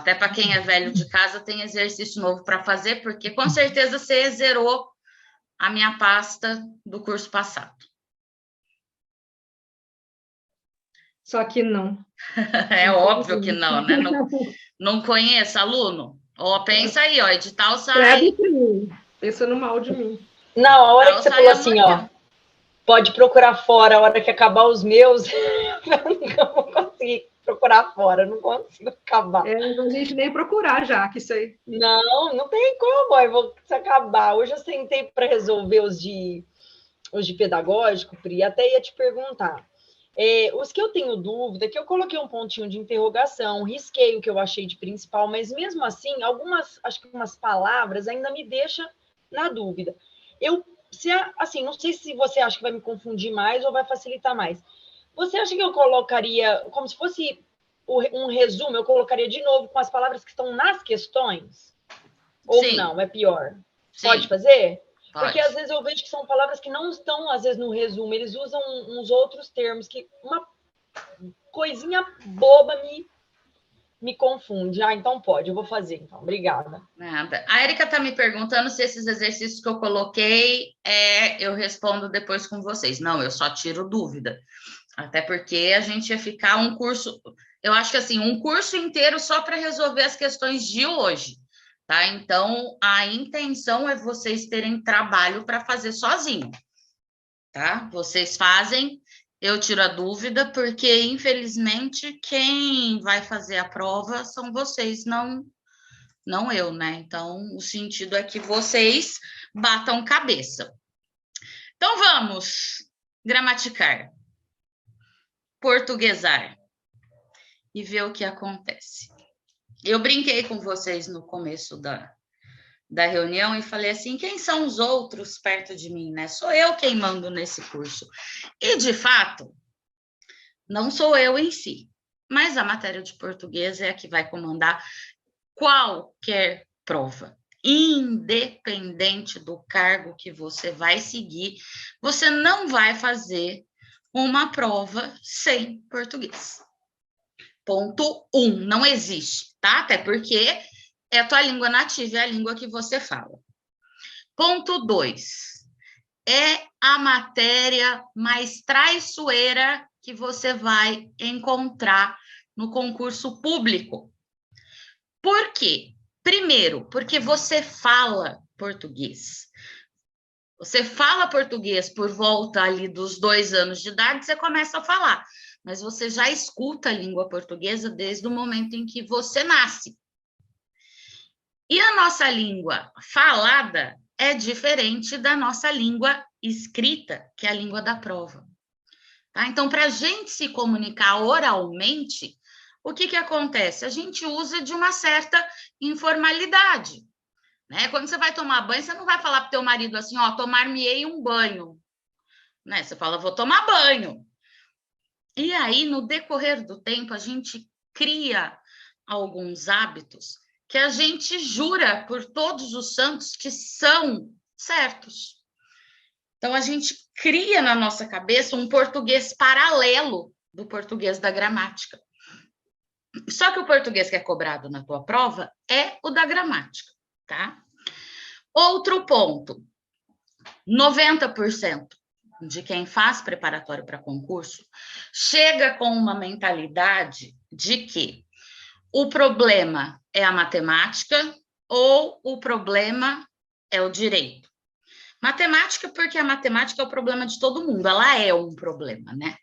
Até para quem é velho de casa, tem exercício novo para fazer, porque com certeza você zerou a minha pasta do curso passado. Só que não. É óbvio que não, né? Não conheço aluno? Ó, pensa aí, ó, edital sai. Credo de mim. Pensando mal de mim. Não, a hora que você Sai falou assim, ó, amanhã. pode procurar fora, a hora que acabar os meus, eu nunca vou conseguir procurar fora, eu não consigo acabar. A gente nem procurar já, que isso aí. Não tem como, eu vou se acabar. Hoje eu sentei para resolver os de pedagógico, Pri, até ia te perguntar. Os que eu tenho dúvida, que eu coloquei um pontinho de interrogação, risquei o que eu achei de principal, mas mesmo assim, acho que umas palavras ainda me deixam na dúvida. Assim, não sei se você acha que vai me confundir mais ou vai facilitar mais. Você acha que eu colocaria, como se fosse um resumo, eu colocaria de novo com as palavras que estão nas questões? Ou Sim. não, é pior? Sim. Pode fazer? Pode. Porque às vezes eu vejo que são palavras que não estão, às vezes, no resumo, eles usam uns outros termos, que uma coisinha boba me confunde. Então pode, eu vou fazer, então. Obrigada. Nada. A Erika está me perguntando se esses exercícios que eu coloquei, eu respondo depois com vocês. Não, eu só tiro dúvida. Até porque a gente ia ficar um curso, eu acho que assim, um curso inteiro só para resolver as questões de hoje, tá? Então, a intenção é vocês terem trabalho para fazer sozinho, tá? Vocês fazem, eu tiro a dúvida, porque, infelizmente, quem vai fazer a prova são vocês, não eu, né? Então, o sentido é que vocês batam cabeça. Então, vamos gramaticar, portuguesar e ver o que acontece. Eu brinquei com vocês no começo da reunião e falei assim, quem são os outros perto de mim, né? Sou eu quem mando nesse curso. E, de fato, não sou eu em si, mas a matéria de português é a que vai comandar qualquer prova. Independente do cargo que você vai seguir, você não vai fazer uma prova sem português. Ponto 1, não existe, tá? Até porque é a tua língua nativa, é a língua que você fala. Ponto 2, é a matéria mais traiçoeira que você vai encontrar no concurso público. Por quê? Primeiro, porque você fala português. Você fala português por volta ali dos 2 anos de idade, você começa a falar. Mas você já escuta a língua portuguesa desde o momento em que você nasce. E a nossa língua falada é diferente da nossa língua escrita, que é a língua da prova. Tá? Então, para a gente se comunicar oralmente, o que acontece? A gente usa de uma certa informalidade. Né? Quando você vai tomar banho, você não vai falar para o teu marido assim, ó, tomar-me-ei um banho. Né? Você fala, vou tomar banho. E aí, no decorrer do tempo, a gente cria alguns hábitos que a gente jura por todos os santos que são certos. Então, a gente cria na nossa cabeça um português paralelo do português da gramática. Só que o português que é cobrado na tua prova é o da gramática, tá? Outro ponto, 90% de quem faz preparatório para concurso chega com uma mentalidade de que o problema é a matemática ou o problema é o direito. Matemática, porque a matemática é o problema de todo mundo, ela é um problema, né?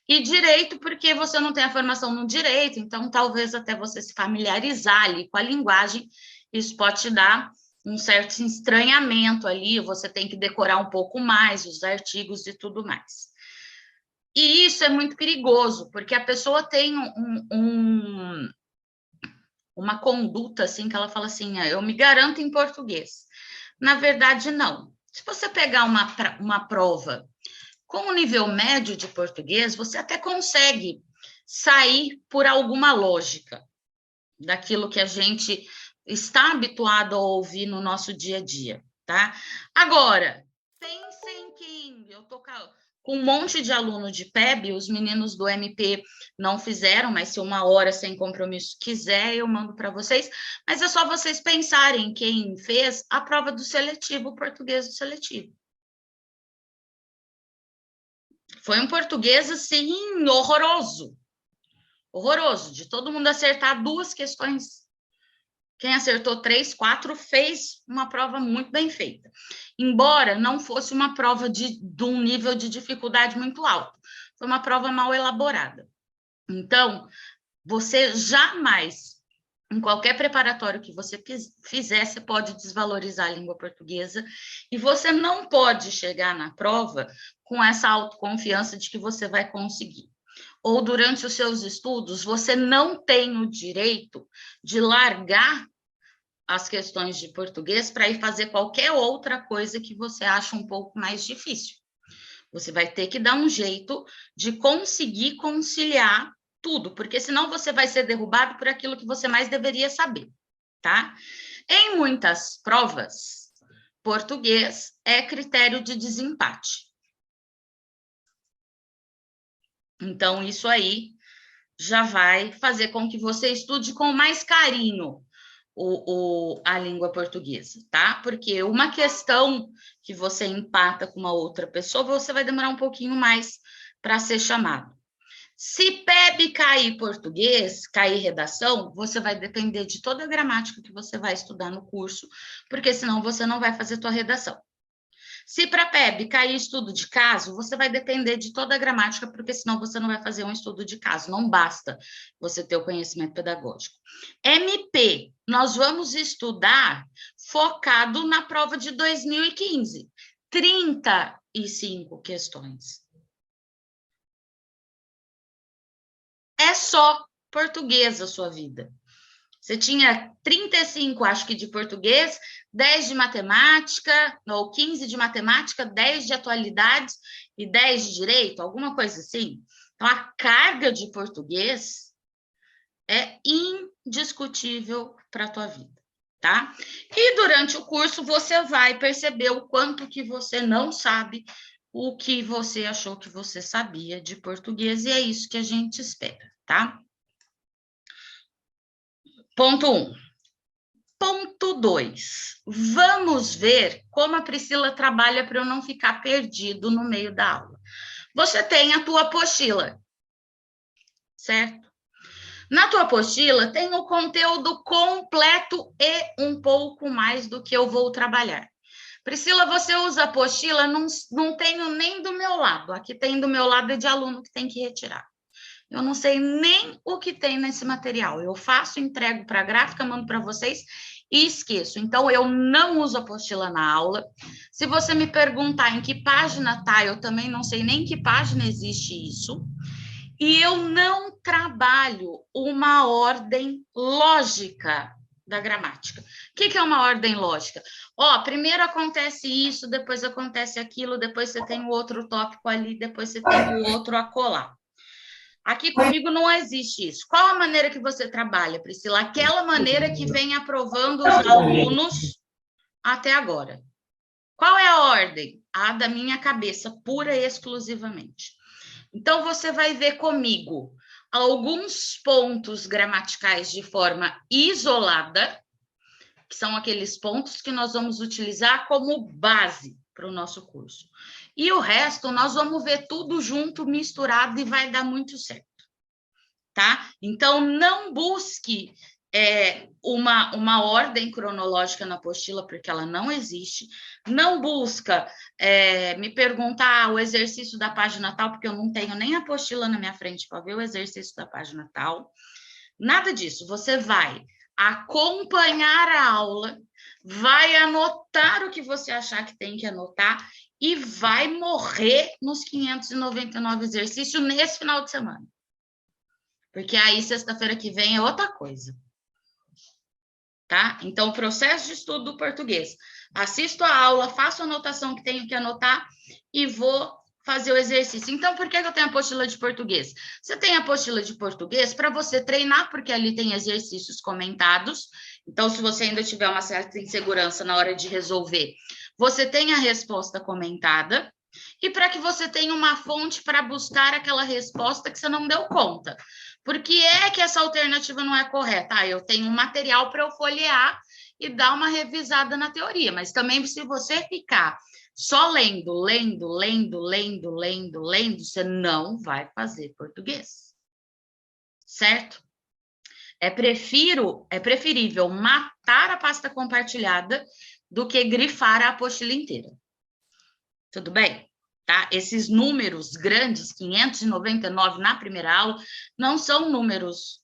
E direito, porque você não tem a formação no direito, então talvez até você se familiarizar ali com a linguagem, isso pode te dar um certo estranhamento ali, você tem que decorar um pouco mais os artigos e tudo mais. E isso é muito perigoso, porque a pessoa tem uma conduta assim, que ela fala assim, eu me garanto em português. Na verdade, não. Se você pegar uma prova com um nível médio de português, você até consegue sair por alguma lógica daquilo que a gente está habituado a ouvir no nosso dia a dia, tá? Agora, pensem que eu tô com um monte de aluno de PEB, os meninos do MP não fizeram, mas se uma hora sem compromisso quiser, eu mando para vocês. Mas é só vocês pensarem quem fez a prova do seletivo, português do seletivo. Foi um português, assim, horroroso. Horroroso, de todo mundo acertar 2 questões. Quem acertou 3, 4 fez uma prova muito bem feita. Embora não fosse uma prova de um nível de dificuldade muito alto. Foi uma prova mal elaborada. Então, você jamais, em qualquer preparatório que você fizer, você pode desvalorizar a língua portuguesa e você não pode chegar na prova com essa autoconfiança de que você vai conseguir. Ou durante os seus estudos, você não tem o direito de largar as questões de português para ir fazer qualquer outra coisa que você acha um pouco mais difícil. Você vai ter que dar um jeito de conseguir conciliar tudo, porque senão você vai ser derrubado por aquilo que você mais deveria saber, tá? Em muitas provas, português é critério de desempate. Então, isso aí já vai fazer com que você estude com mais carinho a língua portuguesa, tá? Porque uma questão que você empata com uma outra pessoa, você vai demorar um pouquinho mais para ser chamado. Se PEB cair português, cair redação, você vai depender de toda a gramática que você vai estudar no curso, porque senão você não vai fazer tua redação. Se para PEB cair estudo de caso, você vai depender de toda a gramática, porque senão você não vai fazer um estudo de caso. Não basta você ter o conhecimento pedagógico. MP, nós vamos estudar focado na prova de 2015. 35 questões. É só português a sua vida. Você tinha 35, acho que, de português, 10 de matemática, ou 15 de matemática, 10 de atualidades e 10 de direito, alguma coisa assim. Então, a carga de português é indiscutível para a tua vida, tá? E durante o curso, você vai perceber o quanto que você não sabe o que você achou que você sabia de português, e é isso que a gente espera, tá? Ponto 1. Ponto 2. Vamos ver como a Priscila trabalha para eu não ficar perdido no meio da aula. Você tem a tua apostila, certo? Na tua apostila tem o conteúdo completo e um pouco mais do que eu vou trabalhar. Priscila, você usa a apostila? Não tenho nem do meu lado. Aqui tem do meu lado é de aluno que tem que retirar. Eu não sei nem o que tem nesse material. Eu faço, entrego para a gráfica, mando para vocês e esqueço. Então, eu não uso apostila na aula. Se você me perguntar em que página tá, eu também não sei nem em que página existe isso. E eu não trabalho uma ordem lógica da gramática. O que é uma ordem lógica? Ó, primeiro acontece isso, depois acontece aquilo, depois você tem o outro tópico ali, depois você tem o outro acolá. Aqui comigo não existe isso. Qual a maneira que você trabalha, Priscila? Aquela maneira que vem aprovando os alunos até agora. Qual é a ordem? A da minha cabeça, pura e exclusivamente. Então, você vai ver comigo alguns pontos gramaticais de forma isolada, que são aqueles pontos que nós vamos utilizar como base para o nosso curso. E o resto, nós vamos ver tudo junto, misturado, e vai dar muito certo, tá? Então, não busque uma ordem cronológica na apostila, porque ela não existe. Não busca me perguntar o exercício da página tal, porque eu não tenho nem a apostila na minha frente para ver o exercício da página tal. Nada disso. Você vai acompanhar a aula, vai anotar o que você achar que tem que anotar e vai morrer nos 599 exercícios nesse final de semana. Porque aí, sexta-feira que vem, é outra coisa. Tá? Então, o processo de estudo do português. Assisto a aula, faço a anotação que tenho que anotar e vou fazer o exercício. Então, por que eu tenho a apostila de português? Você tem a apostila de português para você treinar, porque ali tem exercícios comentados. Então, se você ainda tiver uma certa insegurança na hora de resolver, você tem a resposta comentada, e para que você tenha uma fonte para buscar aquela resposta que você não deu conta. Por que é que essa alternativa não é correta? Ah, eu tenho um material para eu folhear e dar uma revisada na teoria, mas também se você ficar só lendo, você não vai fazer português. Certo? É preferível matar a pasta compartilhada do que grifar a apostila inteira. Tudo bem? Tá? Esses números grandes, 599 na primeira aula, não são números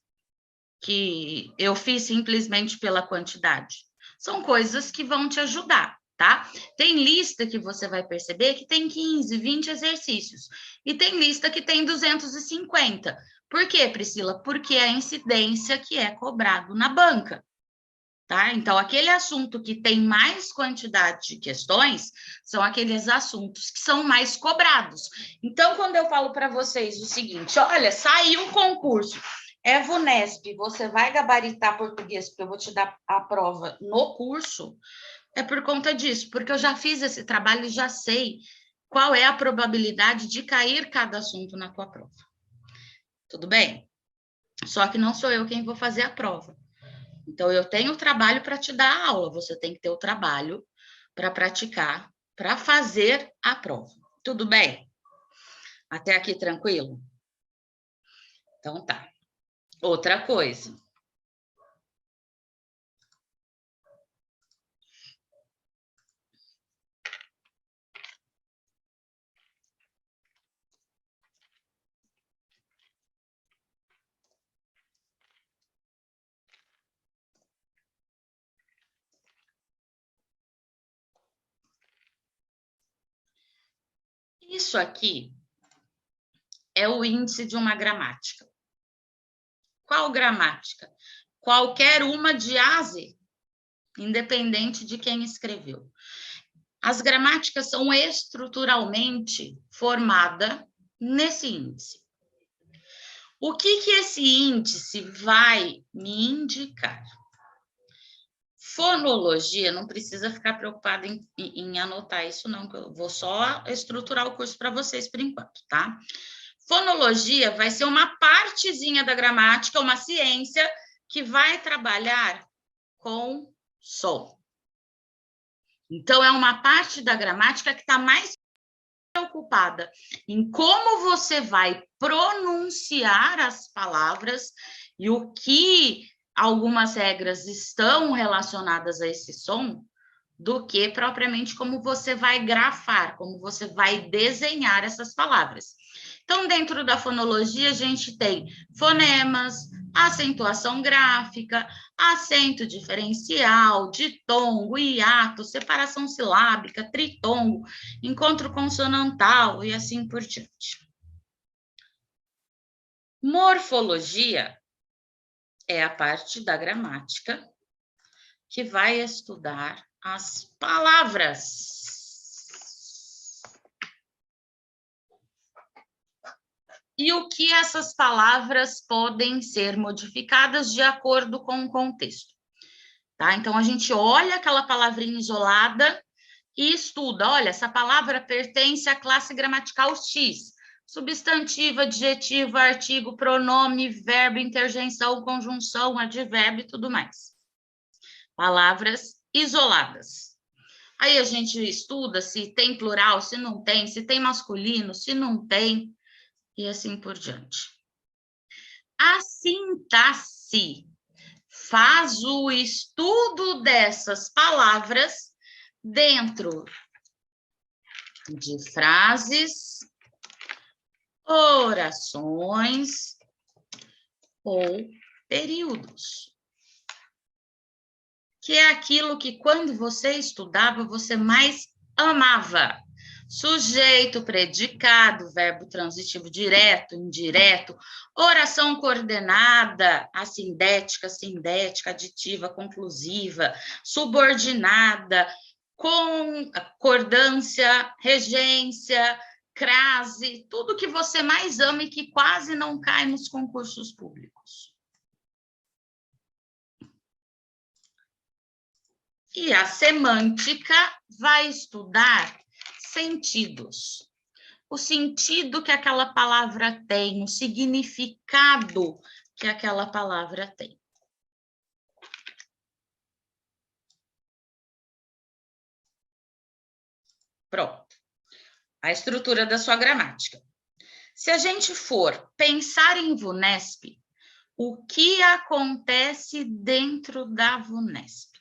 que eu fiz simplesmente pela quantidade. São coisas que vão te ajudar, tá? Tem lista que você vai perceber que tem 15, 20 exercícios. E tem lista que tem 250. Por quê, Priscila? Porque é a incidência que é cobrado na banca. Tá? Então, aquele assunto que tem mais quantidade de questões são aqueles assuntos que são mais cobrados. Então, quando eu falo para vocês o seguinte, olha, saiu o concurso, é VUNESP, você vai gabaritar português, porque eu vou te dar a prova no curso, é por conta disso, porque eu já fiz esse trabalho e já sei qual é a probabilidade de cair cada assunto na tua prova. Tudo bem? Só que não sou eu quem vou fazer a prova. Então, eu tenho o trabalho para te dar a aula, você tem que ter o trabalho para praticar, para fazer a prova. Tudo bem? Até aqui tranquilo? Então, tá. Outra coisa. Isso aqui é o índice de uma gramática. Qual gramática? Qualquer uma de A a Z, independente de quem escreveu. As gramáticas são estruturalmente formadas nesse índice. O que esse índice vai me indicar? Fonologia, não precisa ficar preocupado em anotar isso não, que eu vou só estruturar o curso para vocês por enquanto, tá? Fonologia vai ser uma partezinha da gramática, uma ciência que vai trabalhar com som. Então, é uma parte da gramática que está mais preocupada em como você vai pronunciar as palavras e o que algumas regras estão relacionadas a esse som, do que propriamente como você vai grafar, como você vai desenhar essas palavras. Então, dentro da fonologia, a gente tem fonemas, acentuação gráfica, acento diferencial, ditongo, hiato, separação silábica, tritongo, encontro consonantal e assim por diante. Morfologia é a parte da gramática que vai estudar as palavras. E o que essas palavras podem ser modificadas de acordo com o contexto. Tá? Então, a gente olha aquela palavrinha isolada e estuda. Olha, essa palavra pertence à classe gramatical X. Substantivo, adjetivo, artigo, pronome, verbo, interjeição, conjunção, advérbio e tudo mais. Palavras isoladas. Aí a gente estuda se tem plural, se não tem, se tem masculino, se não tem, e assim por diante. A sintaxe faz o estudo dessas palavras dentro de frases, orações ou períodos. Que é aquilo que, quando você estudava, você mais amava. Sujeito, predicado, verbo transitivo direto, indireto, oração coordenada, assindética, sindética, aditiva, conclusiva, subordinada, concordância, regência, crase, tudo que você mais ama e que quase não cai nos concursos públicos. E a semântica vai estudar sentidos. O sentido que aquela palavra tem, o significado que aquela palavra tem. Pronto. A estrutura da sua gramática. Se a gente for pensar em VUNESP, o que acontece dentro da VUNESP?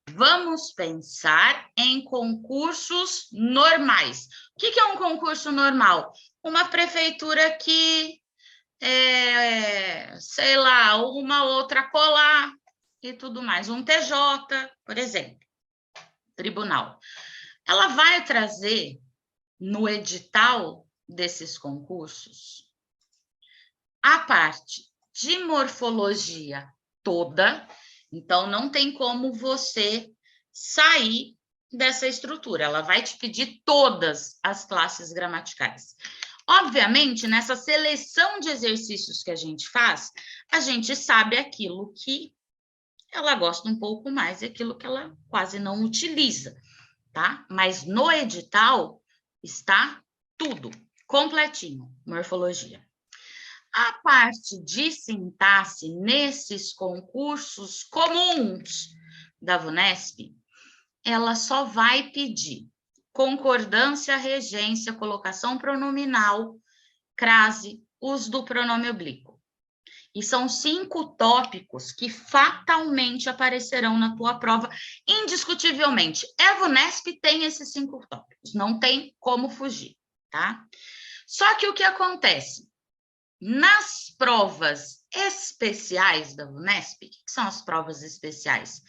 Vamos pensar em concursos normais. O que é um concurso normal? Uma prefeitura que, sei lá, uma outra colar e tudo mais. Um TJ, por exemplo, tribunal. Ela vai trazer no edital desses concursos a parte de morfologia toda, então não tem como você sair dessa estrutura, ela vai te pedir todas as classes gramaticais. Obviamente, nessa seleção de exercícios que a gente faz, a gente sabe aquilo que ela gosta um pouco mais e aquilo que ela quase não utiliza, tá? Mas no edital está tudo completinho, morfologia. A parte de sintaxe nesses concursos comuns da VUNESP, ela só vai pedir concordância, regência, colocação pronominal, crase, uso do pronome oblíquo. E são 5 tópicos que fatalmente aparecerão na tua prova, indiscutivelmente. A VUNESP tem esses 5 tópicos, não tem como fugir, tá? Só que o que acontece? Nas provas especiais da VUNESP, o que são as provas especiais?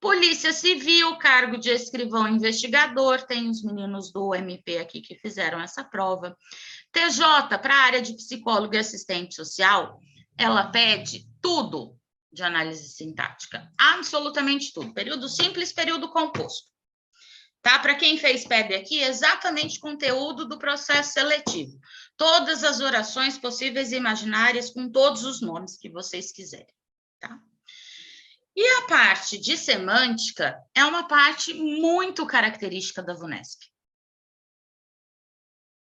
Polícia Civil, cargo de escrivão investigador, tem os meninos do MP aqui que fizeram essa prova. TJ, para a área de psicólogo e assistente social, ela pede tudo de análise sintática, absolutamente tudo, período simples, período composto. Tá? Para quem fez PEB aqui, exatamente conteúdo do processo seletivo. Todas as orações possíveis e imaginárias, com todos os nomes que vocês quiserem, tá? E a parte de semântica é uma parte muito característica da VUNESP,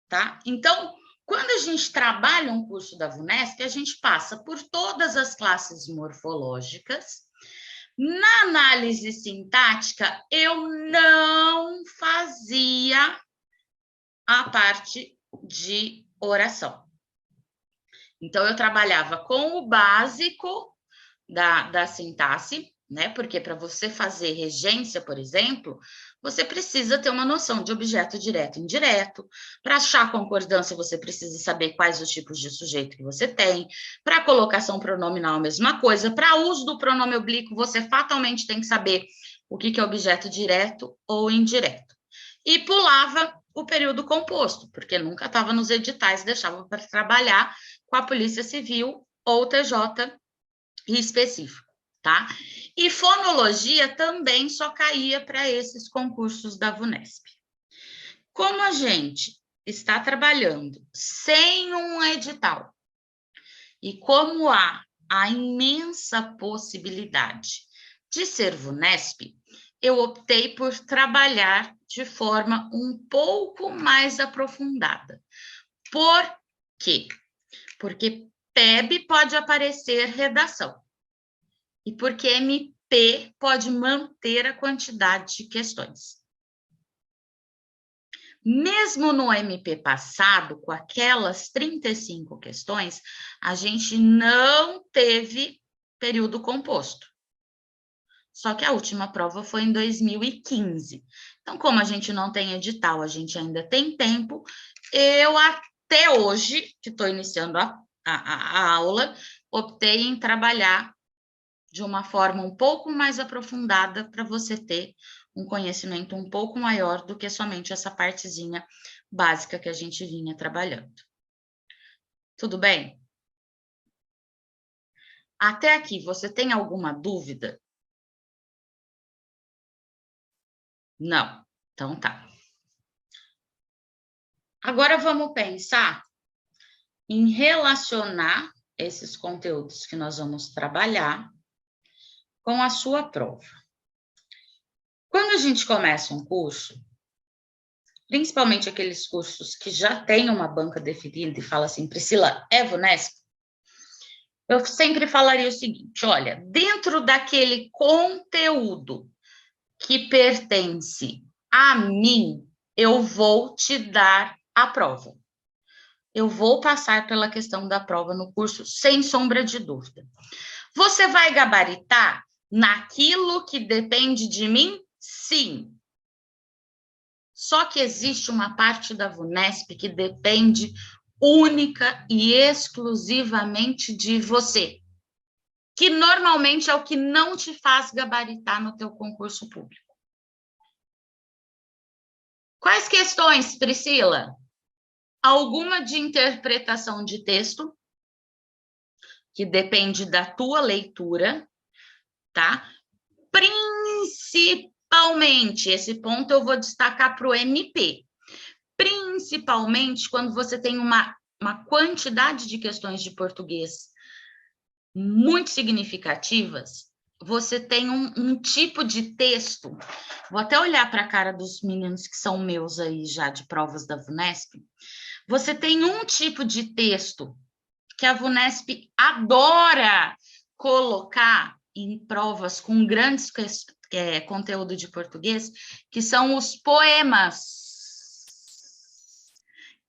tá? Então, quando a gente trabalha um curso da VUNESP, a gente passa por todas as classes morfológicas. Na análise sintática, eu não fazia a parte de oração. Então, eu trabalhava com o básico da sintaxe, né? Porque para você fazer regência, por exemplo, você precisa ter uma noção de objeto direto e indireto. Para achar concordância, você precisa saber quais os tipos de sujeito que você tem. Para colocação pronominal, a mesma coisa. Para uso do pronome oblíquo, você fatalmente tem que saber o que é objeto direto ou indireto. E pulava o período composto, porque nunca estava nos editais, deixava para trabalhar com a Polícia Civil ou TJ específico, tá? E fonologia também só caía para esses concursos da VUNESP. Como a gente está trabalhando sem um edital e como há a imensa possibilidade de ser VUNESP, eu optei por trabalhar de forma um pouco mais aprofundada. Por quê? Porque PEB pode aparecer redação. E porque MP pode manter a quantidade de questões. Mesmo no MP passado, com aquelas 35 questões, a gente não teve período composto. Só que a última prova foi em 2015. Então, como a gente não tem edital, a gente ainda tem tempo, eu até hoje, que estou iniciando a aula, optei em trabalhar de uma forma um pouco mais aprofundada para você ter um conhecimento um pouco maior do que somente essa partezinha básica que a gente vinha trabalhando. Tudo bem? Até aqui, você tem alguma dúvida? Não. Então tá. Agora vamos pensar em relacionar esses conteúdos que nós vamos trabalhar com a sua prova. Quando a gente começa um curso, principalmente aqueles cursos que já têm uma banca definida e fala assim, Priscila, é VUNESP? Eu sempre falaria o seguinte, olha, dentro daquele conteúdo que pertence a mim, eu vou te dar a prova. Eu vou passar pela questão da prova no curso, sem sombra de dúvida. Você vai gabaritar naquilo que depende de mim? Sim. Só que existe uma parte da VUNESP que depende única e exclusivamente de você, que normalmente é o que não te faz gabaritar no teu concurso público. Quais questões, Priscila? Alguma de interpretação de texto, que depende da tua leitura, tá? Principalmente, esse ponto eu vou destacar para o MP, principalmente quando você tem uma quantidade de questões de português muito significativas, você tem um tipo de texto, vou até olhar para a cara dos meninos que são meus aí já de provas da VUNESP, você tem um tipo de texto que a VUNESP adora colocar em provas com grandes conteúdo de português, que são os poemas.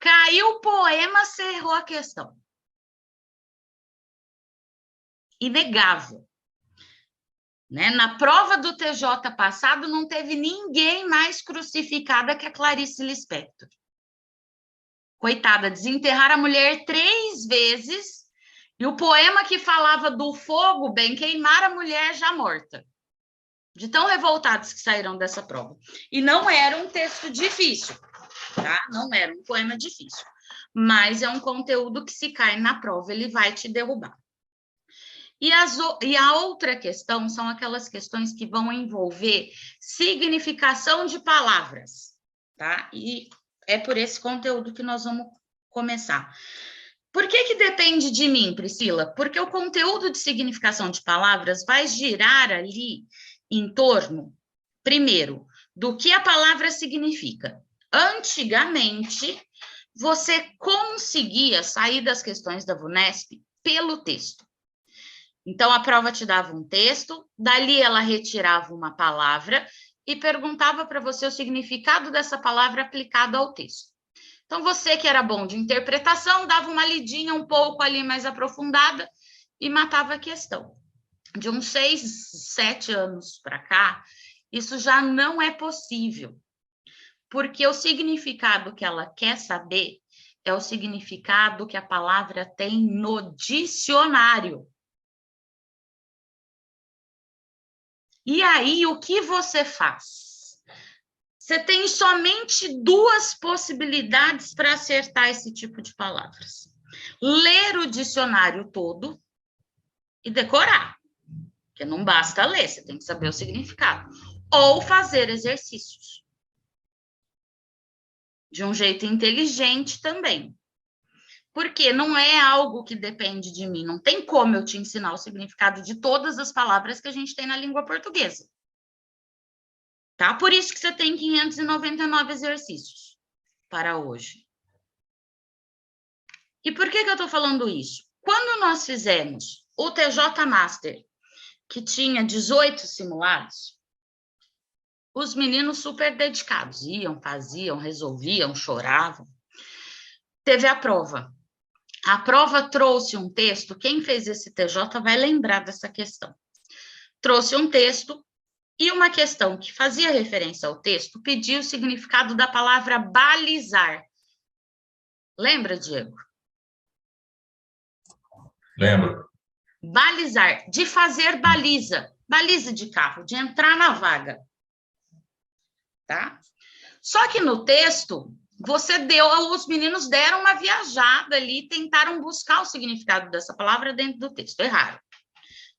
Caiu o poema, você errou a questão. Inegável. Né? Na prova do TJ passado, não teve ninguém mais crucificada que a Clarice Lispector. Coitada, desenterrar a mulher 3 vezes, e o poema que falava do fogo, bem, queimar a mulher já morta. De tão revoltados que saíram dessa prova. E não era um texto difícil, tá? Não era um poema difícil. Mas é um conteúdo que, se cai na prova, ele vai te derrubar. E a outra questão são aquelas questões que vão envolver significação de palavras, tá? E é por esse conteúdo que nós vamos começar. Por que depende de mim, Priscila? Porque o conteúdo de significação de palavras vai girar ali em torno, primeiro, do que a palavra significa. Antigamente, você conseguia sair das questões da VUNESP pelo texto. Então, a prova te dava um texto, dali ela retirava uma palavra e perguntava para você o significado dessa palavra aplicado ao texto. Então, você que era bom de interpretação, dava uma lidinha um pouco ali mais aprofundada e matava a questão. De uns 6, 7 anos para cá, isso já não é possível, porque o significado que ela quer saber é o significado que a palavra tem no dicionário. E aí, o que você faz? Você tem somente 2 possibilidades para acertar esse tipo de palavras. Ler o dicionário todo e decorar. Porque não basta ler, você tem que saber o significado. Ou fazer exercícios. De um jeito inteligente também. Porque não é algo que depende de mim. Não tem como eu te ensinar o significado de todas as palavras que a gente tem na língua portuguesa. Tá? Por isso que você tem 599 exercícios para hoje. E por que eu estou falando isso? Quando nós fizemos o TJ Master, que tinha 18 simulados, os meninos super dedicados, iam, faziam, resolviam, choravam. Teve a prova. A prova trouxe um texto, quem fez esse TJ vai lembrar dessa questão. Trouxe um texto e uma questão que fazia referência ao texto pedia o significado da palavra balizar. Lembra, Diego? Lembro. Balizar, de fazer baliza. Baliza de carro, de entrar na vaga. Tá? Só que no texto, os meninos deram uma viajada ali, tentaram buscar o significado dessa palavra dentro do texto. Erraram.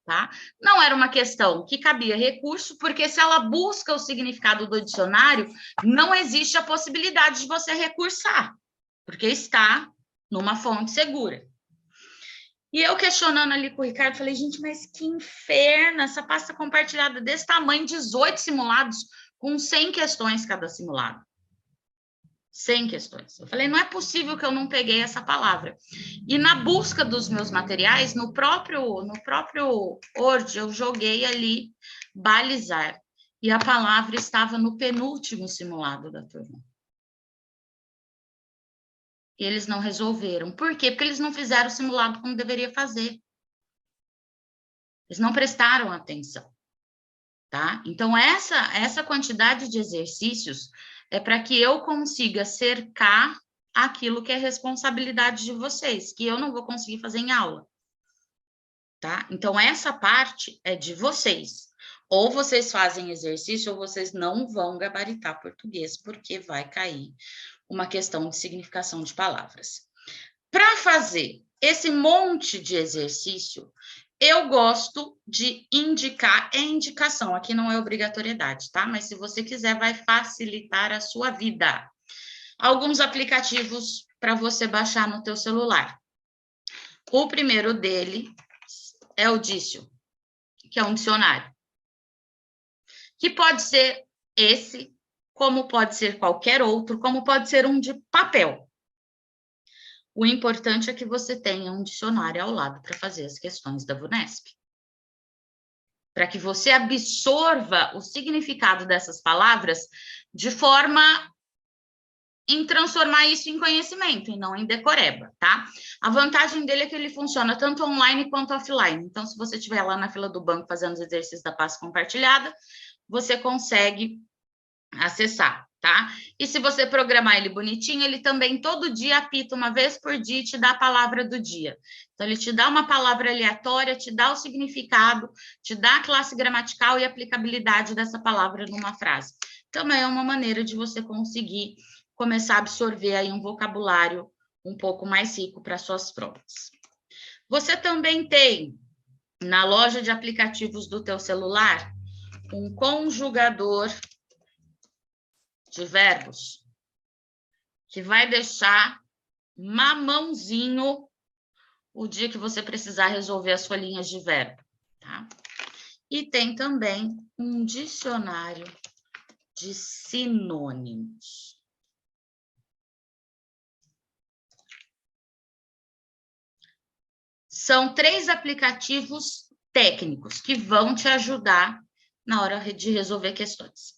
Tá? Não era uma questão que cabia recurso, porque se ela busca o significado do dicionário, não existe a possibilidade de você recursar, porque está numa fonte segura. E eu questionando ali com o Ricardo, falei, gente, mas que inferno, essa pasta compartilhada desse tamanho, 18 simulados, com 100 questões cada simulado. 100 questões. Eu falei, não é possível que eu não peguei essa palavra. E na busca dos meus materiais, no próprio Word, eu joguei ali balizar. E a palavra estava no penúltimo simulado da turma. E eles não resolveram. Por quê? Porque eles não fizeram o simulado como deveria fazer. Eles não prestaram atenção. Tá? Então, essa quantidade de exercícios é para que eu consiga cercar aquilo que é responsabilidade de vocês, que eu não vou conseguir fazer em aula. Tá? Então, essa parte é de vocês. Ou vocês fazem exercício, ou vocês não vão gabaritar português, porque vai cair uma questão de significação de palavras. Para fazer esse monte de exercício, eu gosto de indicar, é indicação, aqui não é obrigatoriedade, tá? Mas se você quiser, vai facilitar a sua vida. Alguns aplicativos para você baixar no teu celular. O primeiro dele é o Dicio, que é um dicionário. Que pode ser esse, como pode ser qualquer outro, como pode ser um de papel. O importante é que você tenha um dicionário ao lado para fazer as questões da VUNESP. Para que você absorva o significado dessas palavras de forma em transformar isso em conhecimento e não em decoreba, tá? A vantagem dele é que ele funciona tanto online quanto offline. Então, se você estiver lá na fila do banco fazendo os exercícios da pasta compartilhada, você consegue acessar, tá? E se você programar ele bonitinho, ele também todo dia apita uma vez por dia e te dá a palavra do dia. Então, ele te dá uma palavra aleatória, te dá o significado, te dá a classe gramatical e aplicabilidade dessa palavra numa frase. Também é uma maneira de você conseguir começar a absorver aí um vocabulário um pouco mais rico para suas provas. Você também tem, na loja de aplicativos do teu celular, um conjugador de verbos, que vai deixar mamãozinho o dia que você precisar resolver as folhinhas de verbo, tá? E tem também um dicionário de sinônimos. São 3 aplicativos técnicos que vão te ajudar na hora de resolver questões.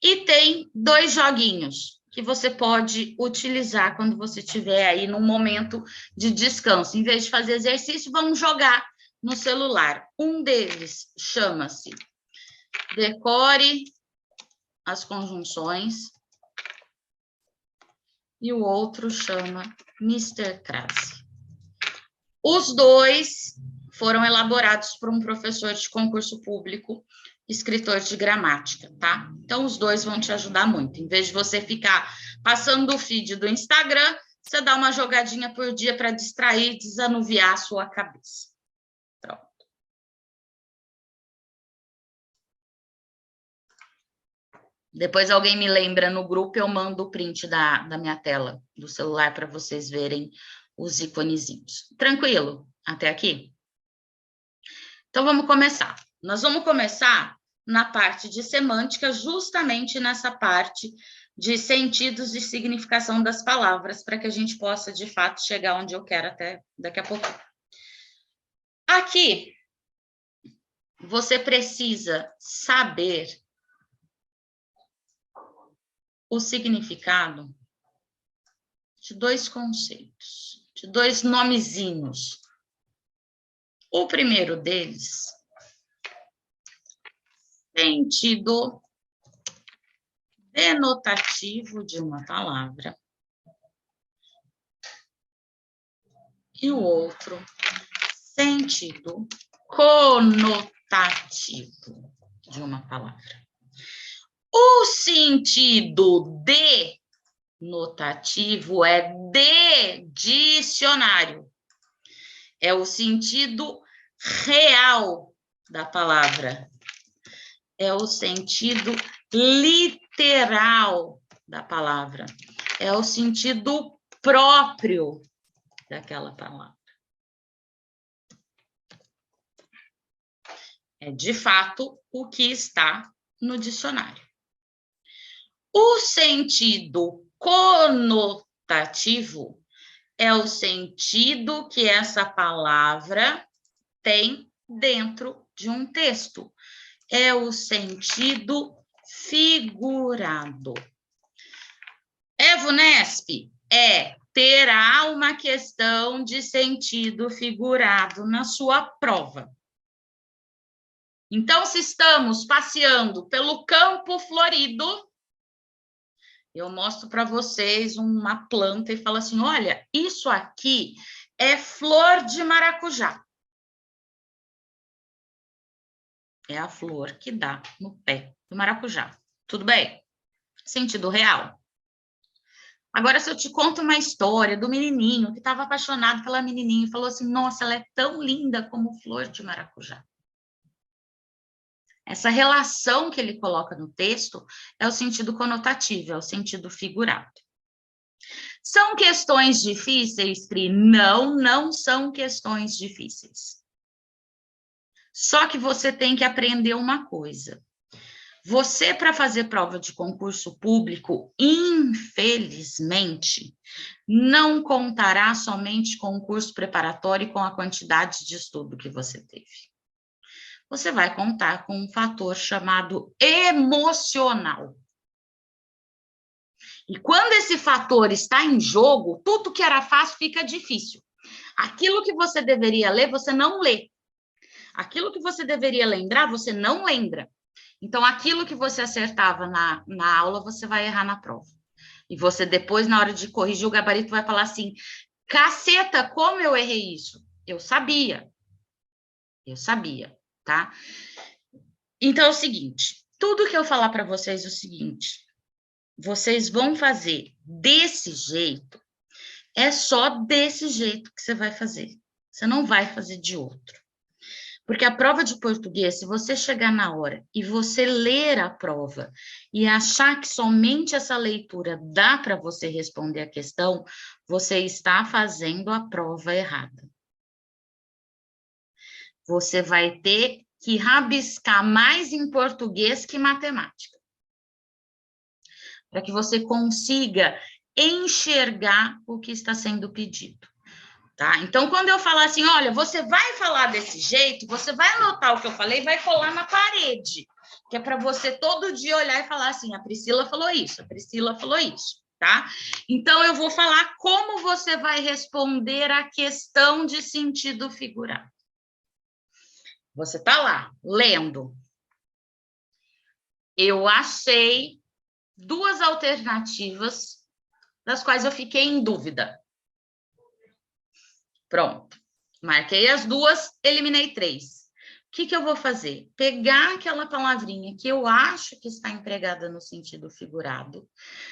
E tem 2 joguinhos que você pode utilizar quando você estiver aí num momento de descanso. Em vez de fazer exercício, vamos jogar no celular. Um deles chama-se Decore as Conjunções e o outro chama Mr. Crase. Os 2 foram elaborados por um professor de concurso público, escritor de gramática, tá? Então, os 2 vão te ajudar muito. Em vez de você ficar passando o feed do Instagram, você dá uma jogadinha por dia para distrair e desanuviar a sua cabeça. Pronto. Depois alguém me lembra no grupo, eu mando o print da minha tela do celular para vocês verem os iconezinhos. Tranquilo? Até aqui? Então, vamos começar. Nós vamos começar na parte de semântica, justamente nessa parte de sentidos e significação das palavras, para que a gente possa, de fato, chegar onde eu quero até daqui a pouco. Aqui, você precisa saber o significado de 2 conceitos, de 2 nomezinhos. O primeiro deles, sentido denotativo de uma palavra. E o outro, sentido conotativo de uma palavra. O sentido denotativo é de dicionário. É o sentido real da palavra. É o sentido literal da palavra. É o sentido próprio daquela palavra. É, de fato, o que está no dicionário. O sentido Conotativo é o sentido que essa palavra tem dentro de um texto. É o sentido figurado. VUNESP terá uma questão de sentido figurado na sua prova. Então, se estamos passeando pelo Campo Florido, eu mostro para vocês uma planta e falo assim, olha, isso aqui é flor de maracujá. É a flor que dá no pé do maracujá. Tudo bem? Sentido real. Agora, se eu te conto uma história do menininho que estava apaixonado pela menininha e falou assim, nossa, ela é tão linda como flor de maracujá. Essa relação que ele coloca no texto é o sentido conotativo, é o sentido figurado. São questões difíceis, Pri? Não, não são questões difíceis. Só que você tem que aprender uma coisa. Você, para fazer prova de concurso público, infelizmente, não contará somente com o curso preparatório e com a quantidade de estudo que você teve. Você vai contar com um fator chamado emocional. E quando esse fator está em jogo, tudo que era fácil fica difícil. Aquilo que você deveria ler, você não lê. Aquilo que você deveria lembrar, você não lembra. Então, aquilo que você acertava na aula, você vai errar na prova. E você depois, na hora de corrigir o gabarito, vai falar assim, caceta, como eu errei isso? Eu sabia, tá? Então, é o seguinte, tudo que eu falar para vocês é o seguinte, vocês vão fazer desse jeito, é só desse jeito que você vai fazer. Você não vai fazer de outro. Porque a prova de português, se você chegar na hora e você ler a prova e achar que somente essa leitura dá para você responder a questão, você está fazendo a prova errada. Você vai ter que rabiscar mais em português que matemática. Para que você consiga enxergar o que está sendo pedido. Tá? Então, quando eu falar assim, olha, você vai falar desse jeito, você vai anotar o que eu falei e vai colar na parede, que é para você todo dia olhar e falar assim, a Priscila falou isso, a Priscila falou isso, tá? Então, eu vou falar como você vai responder a questão de sentido figurado. Você tá lá, lendo. Eu achei 2 alternativas das quais eu fiquei em dúvida. Pronto, marquei as 2, eliminei 3. O que eu vou fazer? Pegar aquela palavrinha que eu acho que está empregada no sentido figurado,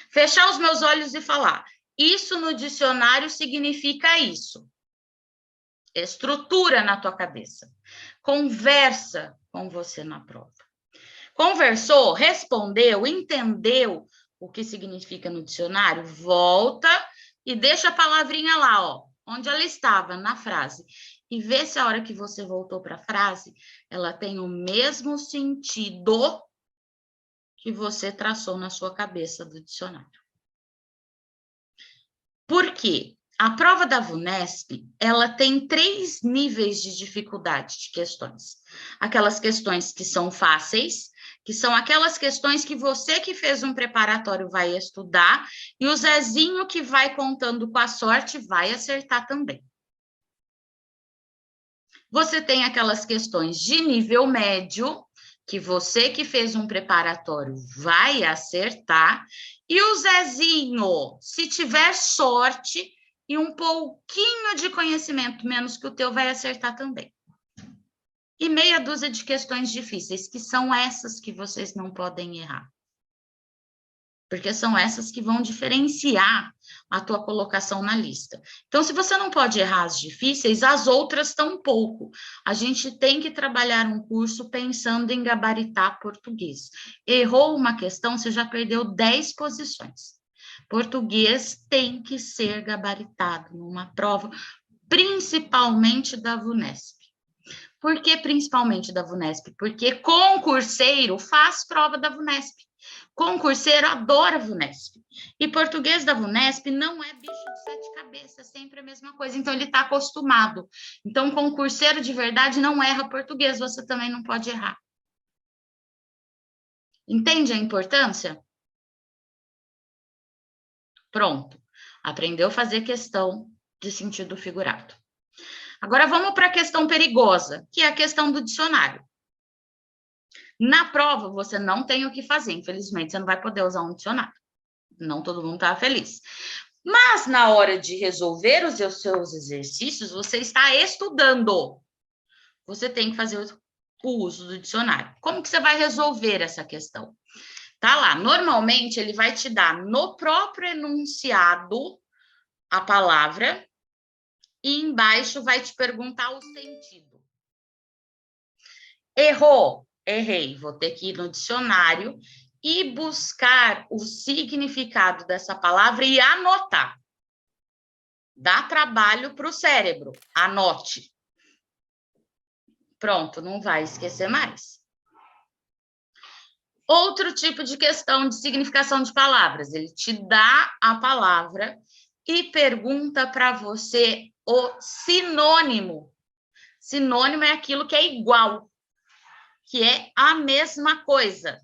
fechar os meus olhos e falar, isso no dicionário significa isso. Estrutura na tua cabeça. Conversa com você na prova. Conversou, respondeu, entendeu o que significa no dicionário? Volta e deixa a palavrinha lá, ó. Onde ela estava, na frase, e vê se a hora que você voltou para a frase, ela tem o mesmo sentido que você traçou na sua cabeça do dicionário. Por quê? A prova da VUNESP, ela tem 3 níveis de dificuldade de questões. Aquelas questões que são fáceis, que são aquelas questões que você que fez um preparatório vai estudar, e o Zezinho que vai contando com a sorte vai acertar também. Você tem aquelas questões de nível médio, que você que fez um preparatório vai acertar, e o Zezinho, se tiver sorte e um pouquinho de conhecimento menos que o teu, vai acertar também. E meia dúzia de questões difíceis, que são essas que vocês não podem errar. Porque são essas que vão diferenciar a tua colocação na lista. Então, se você não pode errar as difíceis, as outras tampouco. A gente tem que trabalhar um curso pensando em gabaritar português. Errou uma questão, você já perdeu 10 posições. Português tem que ser gabaritado numa prova, principalmente da VUNESP. Por que principalmente da VUNESP? Porque concurseiro faz prova da VUNESP. Concurseiro adora a VUNESP. E português da VUNESP não é bicho de 7 cabeças, é sempre a mesma coisa. Então, ele está acostumado. Então, concurseiro de verdade não erra português, você também não pode errar. Entende a importância? Pronto. Aprendeu a fazer questão de sentido figurado. Agora, vamos para a questão perigosa, que é a questão do dicionário. Na prova, você não tem o que fazer. Infelizmente, você não vai poder usar um dicionário. Não todo mundo está feliz. Mas, na hora de resolver os seus exercícios, você está estudando. Você tem que fazer o uso do dicionário. Como que você vai resolver essa questão? Tá lá. Normalmente, ele vai te dar no próprio enunciado a palavra e embaixo vai te perguntar o sentido. Errou? Errei. Vou ter que ir no dicionário e buscar o significado dessa palavra e anotar. Dá trabalho para o cérebro. Anote. Pronto, não vai esquecer mais. Outro tipo de questão de significação de palavras. Ele te dá a palavra e pergunta para você o sinônimo. Sinônimo é aquilo que é igual, que é a mesma coisa.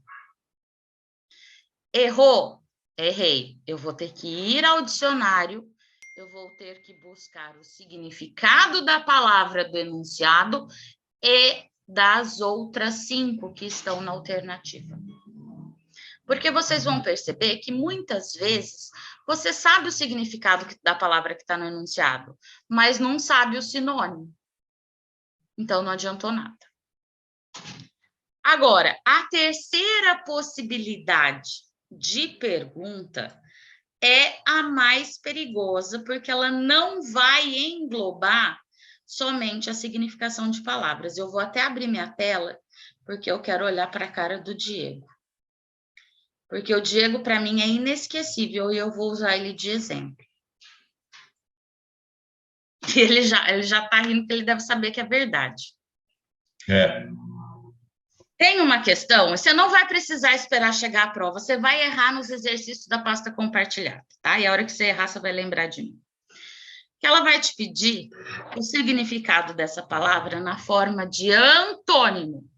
Errou? Errei. Eu vou ter que ir ao dicionário, eu vou ter que buscar o significado da palavra do enunciado e das outras 5 que estão na alternativa. Porque vocês vão perceber que muitas vezes você sabe o significado da palavra que está no enunciado, mas não sabe o sinônimo. Então, não adiantou nada. Agora, a terceira possibilidade de pergunta é a mais perigosa, porque ela não vai englobar somente a significação de palavras. Eu vou até abrir minha tela, porque eu quero olhar para a cara do Diego. Porque o Diego, para mim, é inesquecível e eu vou usar ele de exemplo. E ele já está rindo, porque ele deve saber que é verdade. É. Tem uma questão, você não vai precisar esperar chegar a prova, você vai errar nos exercícios da pasta compartilhada, tá? E a hora que você errar, você vai lembrar de mim. Que ela vai te pedir o significado dessa palavra na forma de antônimo.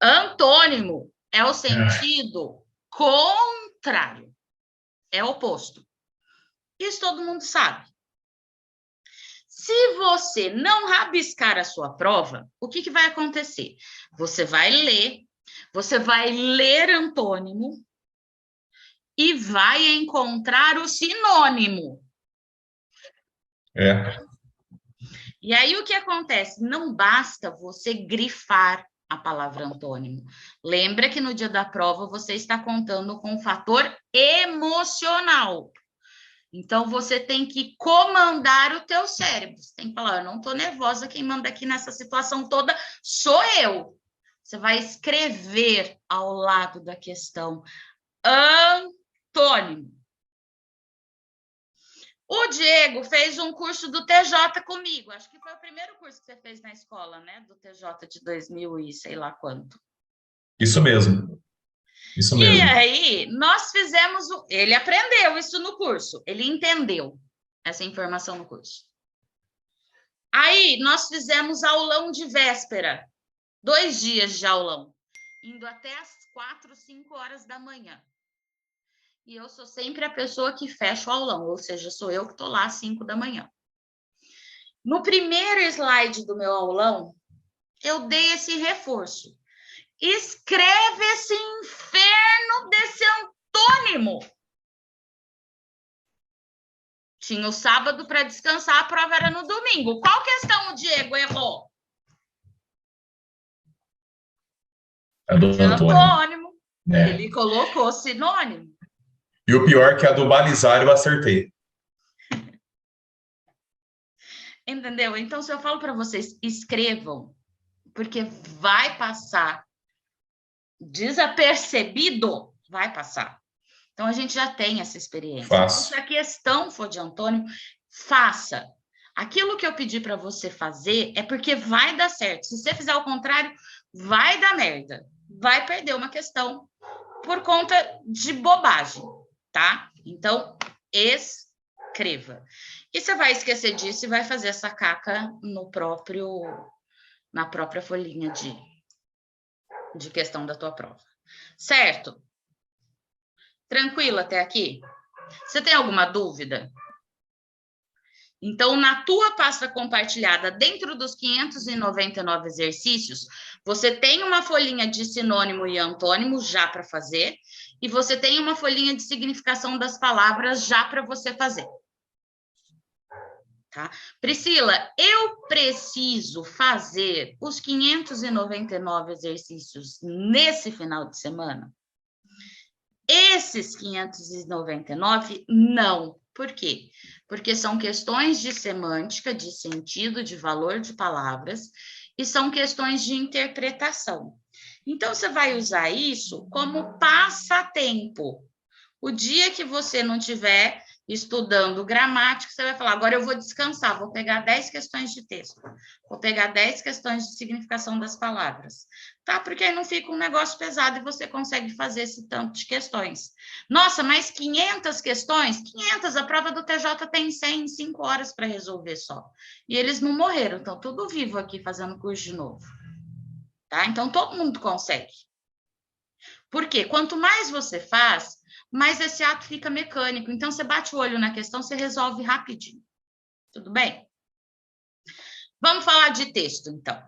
Antônimo é o sentido contrário, é oposto. Isso todo mundo sabe. Se você não rabiscar a sua prova, o que vai acontecer? Você vai ler antônimo e vai encontrar o sinônimo. É. E aí o que acontece? Não basta você grifar a palavra antônimo. Lembra que no dia da prova você está contando com o fator emocional. Então, você tem que comandar o teu cérebro. Você tem que falar, eu não estou nervosa, quem manda aqui nessa situação toda sou eu. Você vai escrever ao lado da questão antônimo. O Diego fez um curso do TJ comigo. Acho que foi o primeiro curso que você fez na escola, né? Do TJ de 2000 e sei lá quanto. Isso mesmo. Isso mesmo. E aí, nós fizemos... Ele aprendeu isso no curso. Ele entendeu essa informação no curso. Aí, nós fizemos aulão de véspera. 2 dias de aulão. Indo até às 4, 5 horas da manhã. E eu sou sempre a pessoa que fecha o aulão. Ou seja, sou eu que estou lá às 5 da manhã. No primeiro slide do meu aulão, eu dei esse reforço. Escreve esse inferno desse antônimo. Tinha o sábado para descansar, a prova era no domingo. Qual questão o Diego errou? A do Antônimo. É. Ele colocou sinônimo. E o pior é que a do balizar eu acertei. Entendeu? Então, se eu falo para vocês, escrevam, porque vai passar desapercebido, vai passar. Então, a gente já tem essa experiência. Faço. Se a questão for de antônimo, faça. Aquilo que eu pedi para você fazer é porque vai dar certo. Se você fizer o contrário, vai dar merda. Vai perder uma questão por conta de bobagem, tá? Então, escreva. E você vai esquecer disso e vai fazer essa caca na própria folhinha de questão da tua prova. Certo? Tranquilo até aqui? Você tem alguma dúvida? Então, na tua pasta compartilhada, dentro dos 599 exercícios, você tem uma folhinha de sinônimo e antônimo já para fazer, e você tem uma folhinha de significação das palavras já para você fazer. Tá? Priscila, eu preciso fazer os 599 exercícios nesse final de semana? Esses 599, não. Por quê? Porque são questões de semântica, de sentido, de valor de palavras, e são questões de interpretação. Então, você vai usar isso como passatempo. O dia que você não tiver estudando gramática, você vai falar, agora eu vou descansar, vou pegar 10 questões de texto, vou pegar 10 questões de significação das palavras, tá? Porque aí não fica um negócio pesado e você consegue fazer esse tanto de questões. Nossa, mas 500 questões? 500, a prova do TJ tem 100 em 5 horas para resolver só. E eles não morreram, estão tudo vivo aqui fazendo curso de novo. Tá? Então, todo mundo consegue. Por quê? Quanto mais você faz, mais esse ato fica mecânico. Então, você bate o olho na questão, você resolve rapidinho. Tudo bem? Vamos falar de texto, então.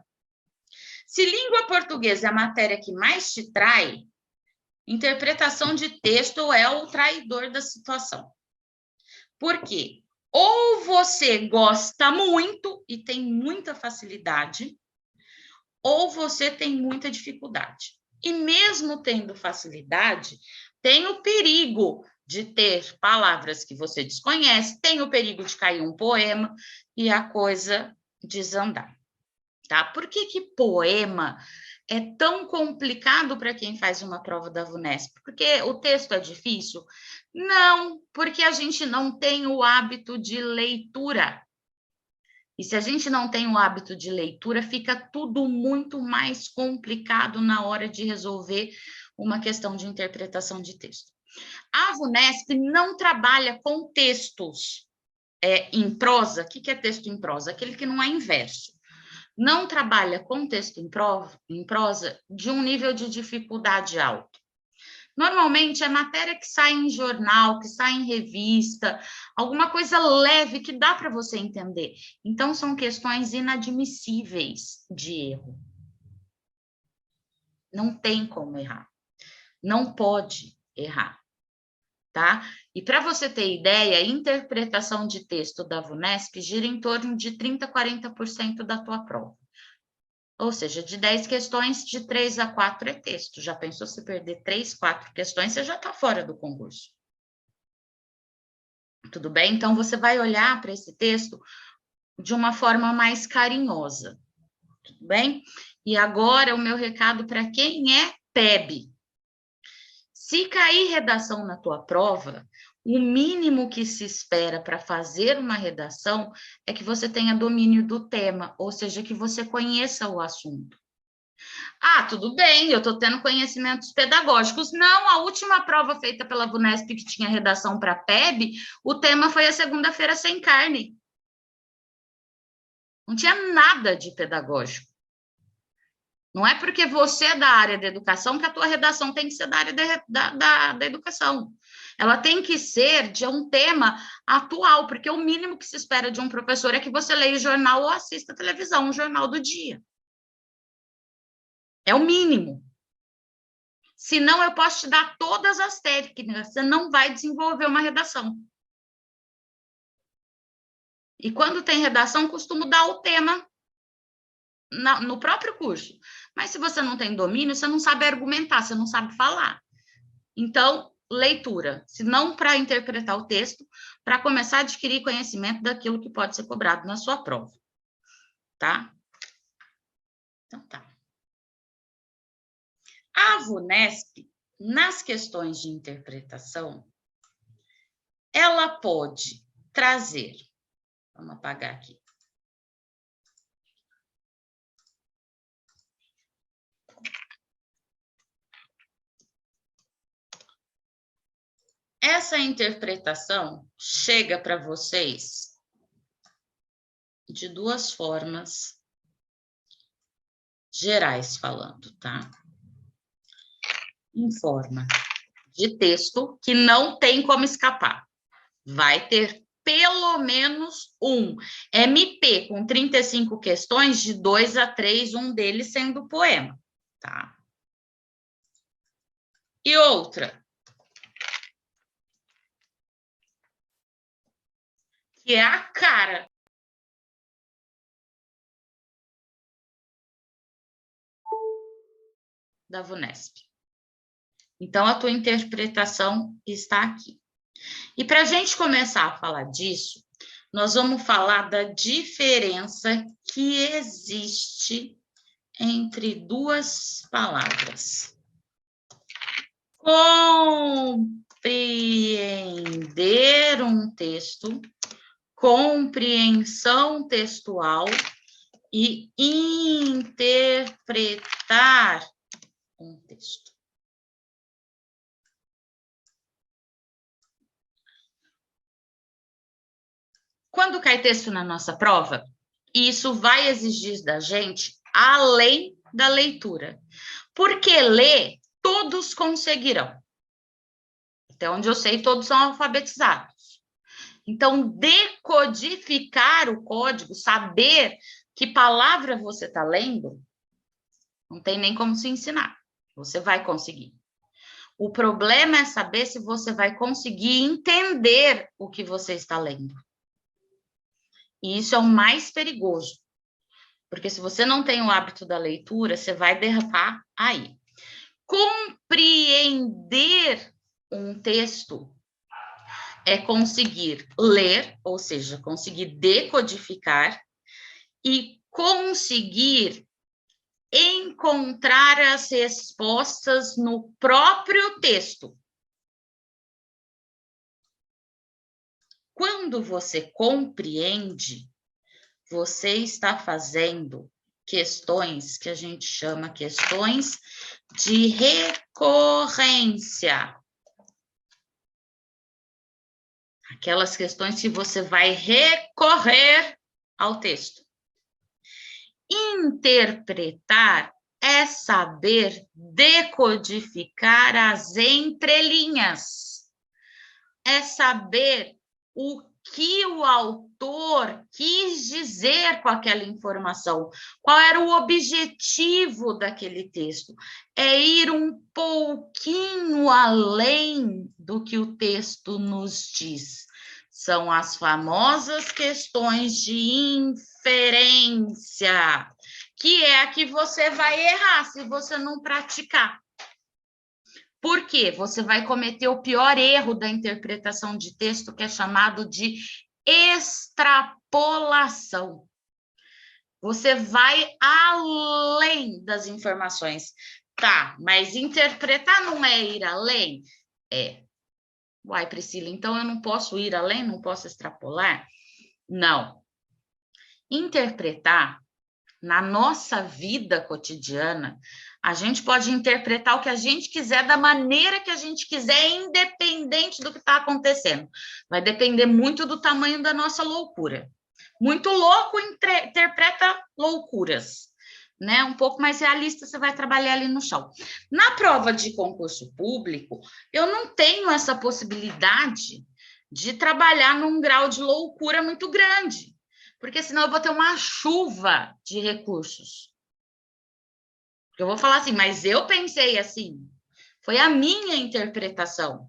Se língua portuguesa é a matéria que mais te trai, interpretação de texto é o traidor da situação. Por quê? Ou você gosta muito e tem muita facilidade, ou você tem muita dificuldade. E mesmo tendo facilidade, tem o perigo de ter palavras que você desconhece, tem o perigo de cair um poema e a coisa desandar, tá? Por que poema é tão complicado para quem faz uma prova da VUNESP? Porque o texto é difícil? Não, porque a gente não tem o hábito de leitura. E se a gente não tem o hábito de leitura, fica tudo muito mais complicado na hora de resolver uma questão de interpretação de texto. A VUNESP não trabalha com textos em prosa. O que é texto em prosa? Aquele que não é em verso. Não trabalha com texto em prosa de um nível de dificuldade alto. Normalmente é matéria que sai em jornal, que sai em revista, alguma coisa leve que dá para você entender. Então, são questões inadmissíveis de erro. Não tem como errar. Não pode errar, tá? E para você ter ideia, a interpretação de texto da VUNESP gira em torno de 30% a 40% da tua prova. Ou seja, de 10 questões, de 3 a 4 é texto. Já pensou se perder 3, 4 questões, você já está fora do concurso. Tudo bem? Então, você vai olhar para esse texto de uma forma mais carinhosa. Tudo bem? E agora, o meu recado para quem é PEB. Se cair redação na tua prova, o mínimo que se espera para fazer uma redação é que você tenha domínio do tema, ou seja, que você conheça o assunto. Ah, tudo bem, eu estou tendo conhecimentos pedagógicos. Não, a última prova feita pela VUNESP que tinha redação para PEB, o tema foi a segunda-feira sem carne. Não tinha nada de pedagógico. Não é porque você é da área da educação que a tua redação tem que ser da área da educação. Ela tem que ser de um tema atual, porque o mínimo que se espera de um professor é que você leia o jornal ou assista a televisão, o jornal do dia. É o mínimo. Senão, eu posso te dar todas as técnicas, você não vai desenvolver uma redação. E quando tem redação, costumo dar o tema no próprio curso. Mas se você não tem domínio, você não sabe argumentar, você não sabe falar. Então, leitura, se não para interpretar o texto, para começar a adquirir conhecimento daquilo que pode ser cobrado na sua prova. Tá? Então, tá. A VUNESP, nas questões de interpretação, ela pode trazer Vamos apagar aqui. Essa interpretação chega para vocês de duas formas gerais falando, tá? Em forma de texto, que não tem como escapar. Vai ter pelo menos um MP com 35 questões, de 2 a 3, um deles sendo poema, tá? E outra, que é a cara da VUNESP. Então, a tua interpretação está aqui. E para a gente começar a falar disso, nós vamos falar da diferença que existe entre duas palavras. Compreender um texto, compreensão textual e interpretar um texto. Quando cai texto na nossa prova, isso vai exigir da gente além da leitura. Porque ler, todos conseguirão. Até onde eu sei, todos são alfabetizados. Então, decodificar o código, saber que palavra você está lendo, não tem nem como se ensinar. Você vai conseguir. O problema é saber se você vai conseguir entender o que você está lendo. E isso é o mais perigoso. Porque se você não tem o hábito da leitura, você vai derrapar aí. Compreender um texto é conseguir ler, ou seja, conseguir decodificar e conseguir encontrar as respostas no próprio texto. Quando você compreende, você está fazendo questões que a gente chama questões de recorrência. Aquelas questões que você vai recorrer ao texto. Interpretar é saber decodificar as entrelinhas. É saber o que o autor quis dizer com aquela informação, qual era o objetivo daquele texto. É ir um pouquinho além do que o texto nos diz. São as famosas questões de inferência, que é a que você vai errar se você não praticar. Por quê? Você vai cometer o pior erro da interpretação de texto, que é chamado de extrapolação. Você vai além das informações. Tá, mas interpretar não é ir além? É. Uai, Priscila, então eu não posso ir além? Não posso extrapolar? Não. Interpretar, na nossa vida cotidiana, a gente pode interpretar o que a gente quiser, da maneira que a gente quiser, independente do que está acontecendo. Vai depender muito do tamanho da nossa loucura. Muito louco interpreta loucuras, né? Um pouco mais realista, você vai trabalhar ali no chão. Na prova de concurso público, eu não tenho essa possibilidade de trabalhar num grau de loucura muito grande, porque senão eu vou ter uma chuva de recursos. Eu vou falar assim, mas eu pensei assim, foi a minha interpretação.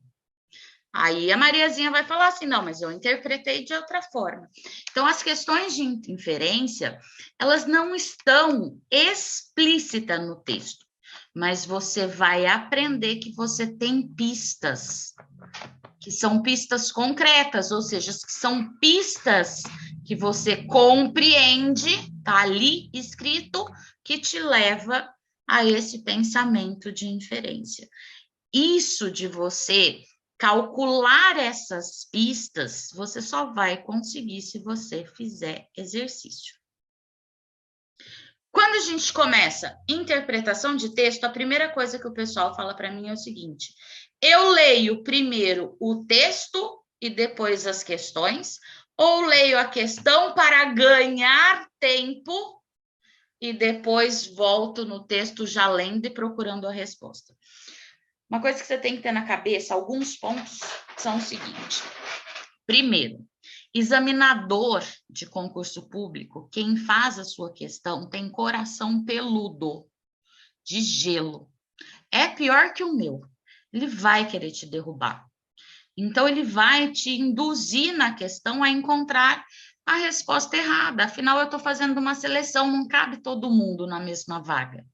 Aí a Mariazinha vai falar assim, não, mas eu interpretei de outra forma. Então, as questões de inferência, elas não estão explícitas no texto, mas você vai aprender que você tem pistas, que são pistas concretas, ou seja, que são pistas que você compreende, tá ali escrito, que te leva a esse pensamento de inferência. Isso de você calcular essas pistas, você só vai conseguir se você fizer exercício. Quando a gente começa interpretação de texto, a primeira coisa que o pessoal fala para mim é o seguinte: eu leio primeiro o texto e depois as questões, ou leio a questão para ganhar tempo e depois volto no texto já lendo e procurando a resposta. Uma coisa que você tem que ter na cabeça, alguns pontos, são o seguinte. Primeiro, examinador de concurso público, quem faz a sua questão tem coração peludo, de gelo. É pior que o meu. Ele vai querer te derrubar. Então, ele vai te induzir na questão a encontrar a resposta errada. Afinal, eu estou fazendo uma seleção, não cabe todo mundo na mesma vaga.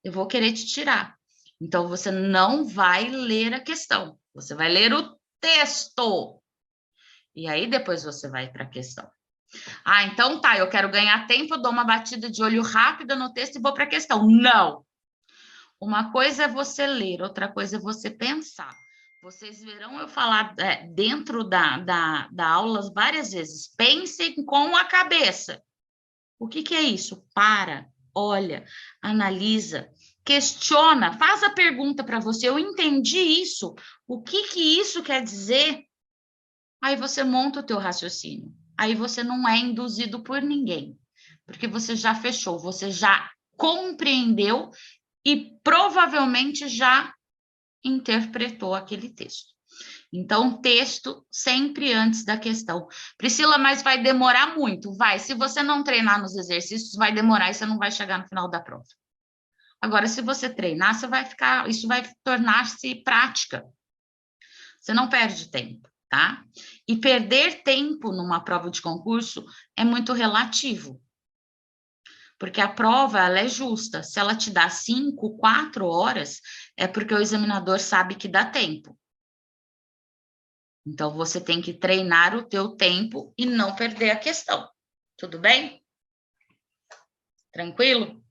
Eu vou querer te tirar. Então, você não vai ler a questão. Você vai ler o texto. E aí, depois você vai para a questão. Ah, então tá, eu quero ganhar tempo, eu dou uma batida de olho rápida no texto e vou para a questão. Não! Uma coisa é você ler, outra coisa é você pensar. Vocês verão eu falar dentro da aula várias vezes. Pensem com a cabeça. O que é isso? Para, olha, analisa, questiona, faz a pergunta para você. Eu entendi isso. O que isso quer dizer? Aí você monta o teu raciocínio. Aí você não é induzido por ninguém. Porque você já fechou, você já compreendeu e provavelmente já interpretou aquele texto. Então, texto sempre antes da questão. Priscila, mas vai demorar muito? Vai. Se você não treinar nos exercícios, vai demorar e você não vai chegar no final da prova. Agora, se você treinar, isso vai tornar-se prática. Você não perde tempo, tá? E perder tempo numa prova de concurso é muito relativo. Porque a prova, ela é justa. Se ela te dá 5, 4 horas, é porque o examinador sabe que dá tempo. Então, você tem que treinar o teu tempo e não perder a questão. Tudo bem? Tranquilo?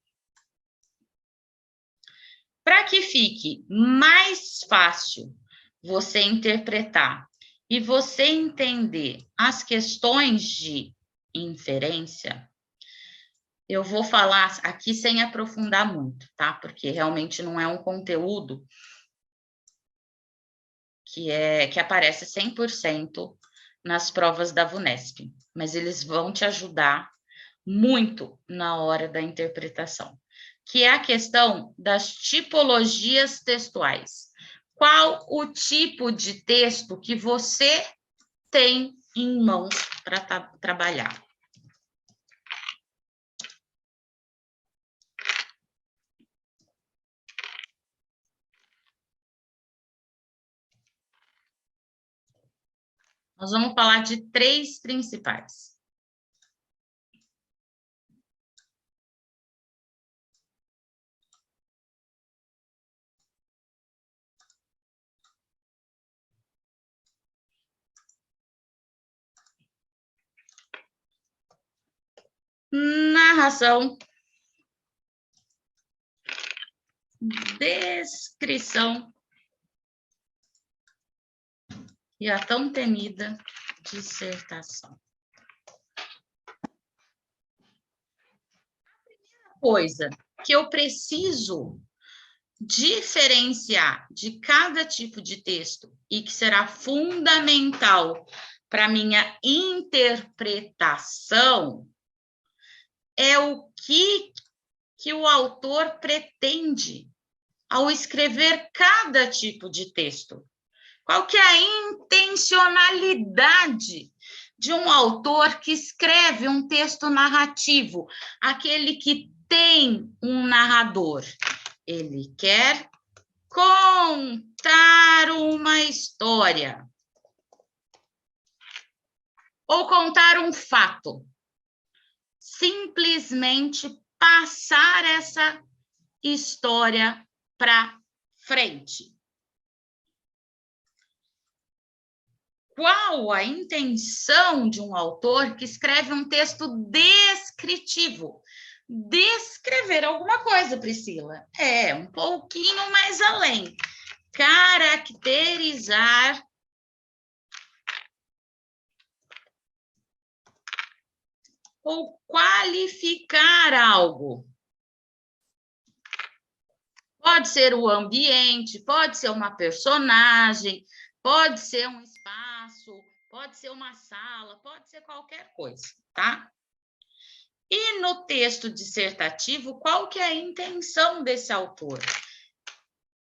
Para que fique mais fácil você interpretar e você entender as questões de inferência, eu vou falar aqui sem aprofundar muito, tá? Porque realmente não é um conteúdo que aparece 100% nas provas da VUNESP, mas eles vão te ajudar muito na hora da interpretação, que é a questão das tipologias textuais. Qual o tipo de texto que você tem em mãos para trabalhar? Nós vamos falar de 3 principais. Narração, descrição e a tão temida dissertação. A primeira coisa que eu preciso diferenciar de cada tipo de texto e que será fundamental para minha interpretação é o que o autor pretende ao escrever cada tipo de texto. Qual que é a intencionalidade de um autor que escreve um texto narrativo, aquele que tem um narrador? Ele quer contar uma história ou contar um fato. Simplesmente passar essa história para frente. Qual a intenção de um autor que escreve um texto descritivo? Descrever alguma coisa, Priscila. Um pouquinho mais além. caracterizar ou qualificar algo. Pode ser o ambiente, pode ser uma personagem, pode ser um espaço, pode ser uma sala, pode ser qualquer coisa, tá? E no texto dissertativo, qual que é a intenção desse autor?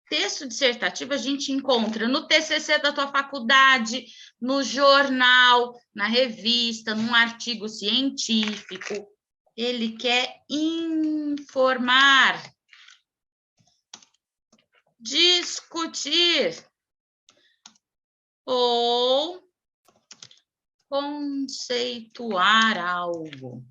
Texto dissertativo a gente encontra no TCC da tua faculdade, no jornal, na revista, num artigo científico. Ele quer informar, discutir ou conceituar algo.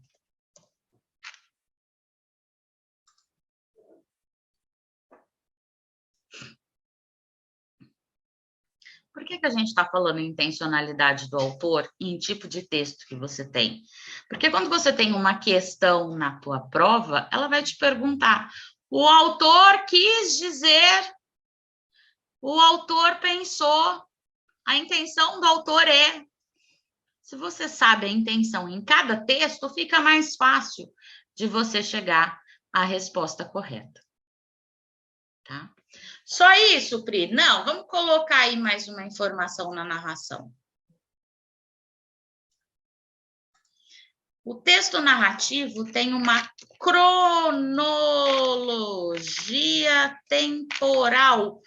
Por que a gente está falando em intencionalidade do autor e em tipo de texto que você tem? Porque quando você tem uma questão na tua prova, ela vai te perguntar, o autor quis dizer, o autor pensou, a intenção do autor é. Se você sabe a intenção em cada texto, fica mais fácil de você chegar à resposta correta. Tá? Só isso, Pri? Não, vamos colocar aí mais uma informação na narração. O texto narrativo tem uma cronologia temporal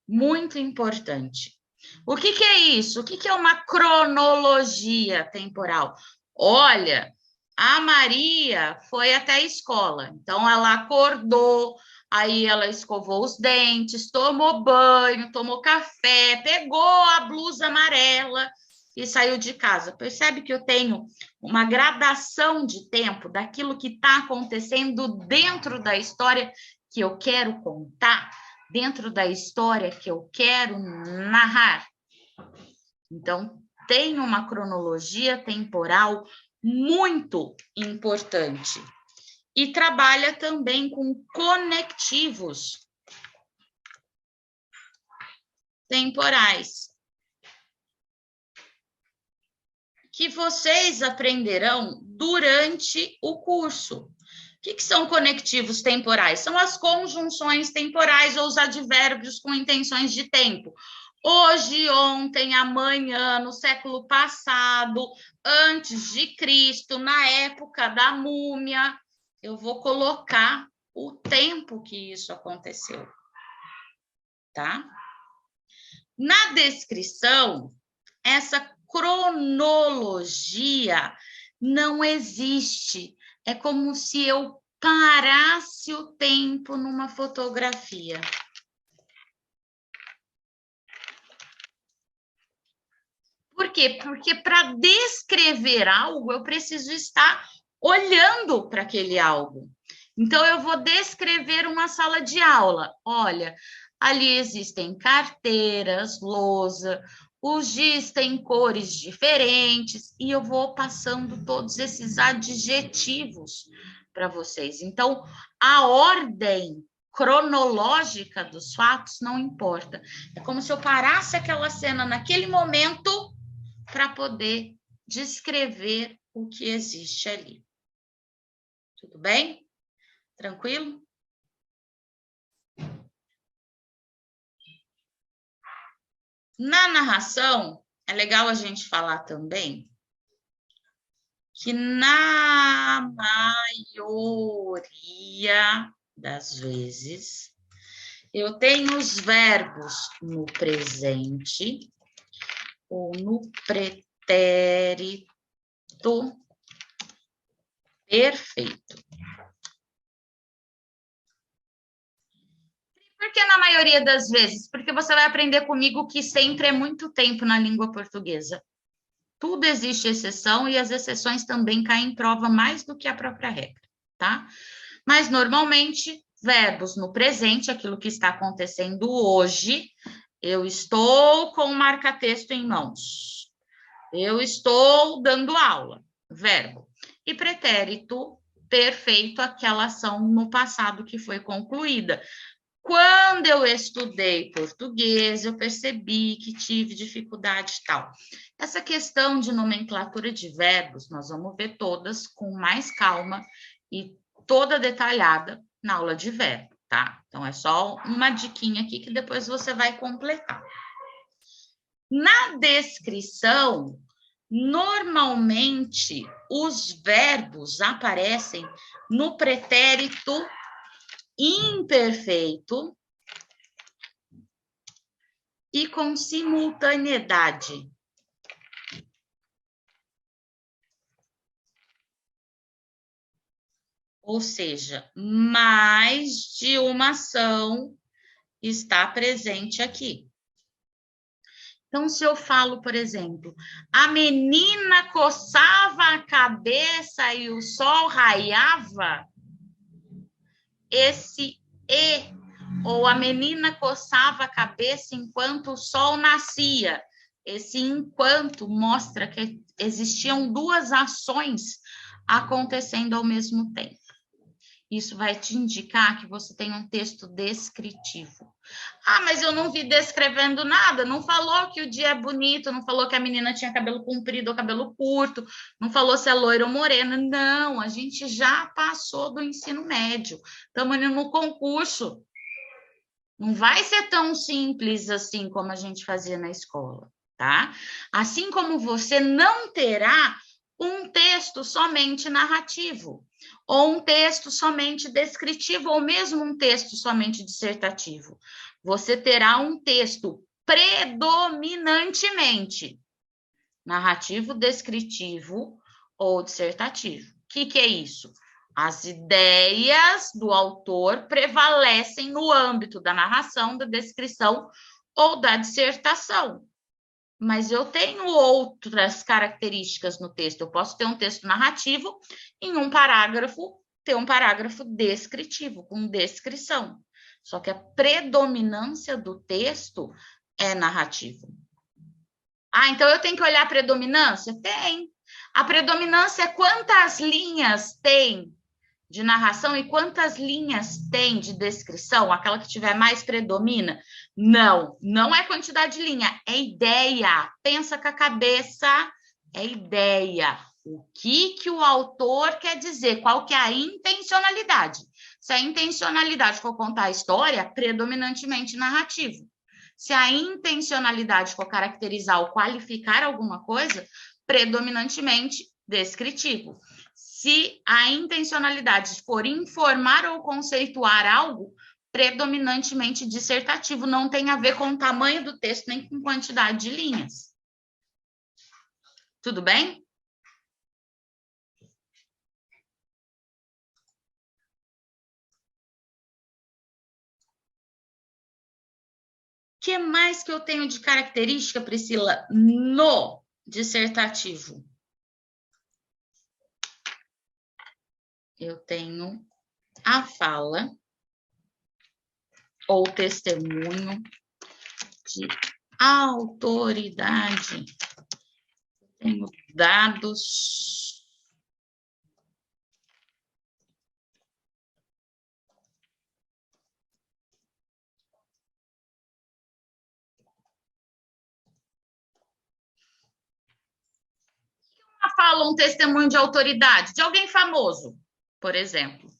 muito importante. O que é isso? O que é uma cronologia temporal? Olha, a Maria foi até a escola, então ela acordou, aí ela escovou os dentes, tomou banho, tomou café, pegou a blusa amarela e saiu de casa. Percebe que eu tenho uma gradação de tempo daquilo que está acontecendo dentro da história que eu quero contar, dentro da história que eu quero narrar. Então, tem uma cronologia temporal muito importante. E trabalha também com conectivos temporais, que vocês aprenderão durante o curso. O que são conectivos temporais? São as conjunções temporais ou os advérbios com intenções de tempo. Hoje, ontem, amanhã, no século passado, antes de Cristo, na época da múmia. Eu vou colocar o tempo que isso aconteceu, tá? Na descrição, essa cronologia não existe. É como se eu parasse o tempo numa fotografia. Por quê? Porque para descrever algo, eu preciso estar olhando para aquele algo. Então, eu vou descrever uma sala de aula. Olha, ali existem carteiras, lousa, os giz têm cores diferentes, e eu vou passando todos esses adjetivos para vocês. Então, a ordem cronológica dos fatos não importa. É como se eu parasse aquela cena naquele momento para poder descrever o que existe ali. Tudo bem? Tranquilo? Na narração, é legal a gente falar também que na maioria das vezes eu tenho os verbos no presente ou no pretérito perfeito. Por que na maioria das vezes? Porque você vai aprender comigo que sempre é muito tempo na língua portuguesa. Tudo existe exceção e as exceções também caem em prova mais do que a própria regra, tá? Mas, normalmente, verbos no presente, aquilo que está acontecendo hoje, eu estou com o marca-texto em mãos. Eu estou dando aula, verbo. E pretérito perfeito, aquela ação no passado que foi concluída. Quando eu estudei português, eu percebi que tive dificuldade e tal. Essa questão de nomenclatura de verbos, nós vamos ver todas com mais calma e toda detalhada na aula de verbo, tá? Então, é só uma diquinha aqui que depois você vai completar. Na descrição, normalmente, os verbos aparecem no pretérito imperfeito e com simultaneidade. Ou seja, mais de uma ação está presente aqui. Então, se eu falo, por exemplo, a menina coçava a cabeça e o sol raiava, esse e, ou a menina coçava a cabeça enquanto o sol nascia, esse enquanto mostra que existiam duas ações acontecendo ao mesmo tempo. Isso vai te indicar que você tem um texto descritivo. Ah, mas eu não vi descrevendo nada, não falou que o dia é bonito, não falou que a menina tinha cabelo comprido ou cabelo curto, não falou se é loira ou morena. Não, a gente já passou do ensino médio, estamos indo no concurso. Não vai ser tão simples assim como a gente fazia na escola, tá? Assim como você não terá um texto somente narrativo, ou um texto somente descritivo, ou mesmo um texto somente dissertativo. Você terá um texto predominantemente narrativo, descritivo ou dissertativo. O que é isso? As ideias do autor prevalecem no âmbito da narração, da descrição ou da dissertação. Mas eu tenho outras características no texto. Eu posso ter um texto narrativo, em um parágrafo, ter um parágrafo descritivo, com descrição. Só que a predominância do texto é narrativo. Ah, então eu tenho que olhar a predominância? Tem. A predominância é quantas linhas tem de narração e quantas linhas tem de descrição, aquela que tiver mais predomina? Não, não é quantidade de linha, é ideia. Pensa com a cabeça, é ideia. O que o autor quer dizer? Qual que é a intencionalidade? Se a intencionalidade for contar a história, predominantemente narrativo. Se a intencionalidade for caracterizar ou qualificar alguma coisa, predominantemente descritivo. Se a intencionalidade for informar ou conceituar algo, predominantemente dissertativo, não tem a ver com o tamanho do texto, nem com quantidade de linhas. Tudo bem? O que mais que eu tenho de característica, Priscila, no dissertativo? Eu tenho a fala ou testemunho de autoridade. Eu tenho dados. Uma fala, um testemunho de autoridade, de alguém famoso, por exemplo.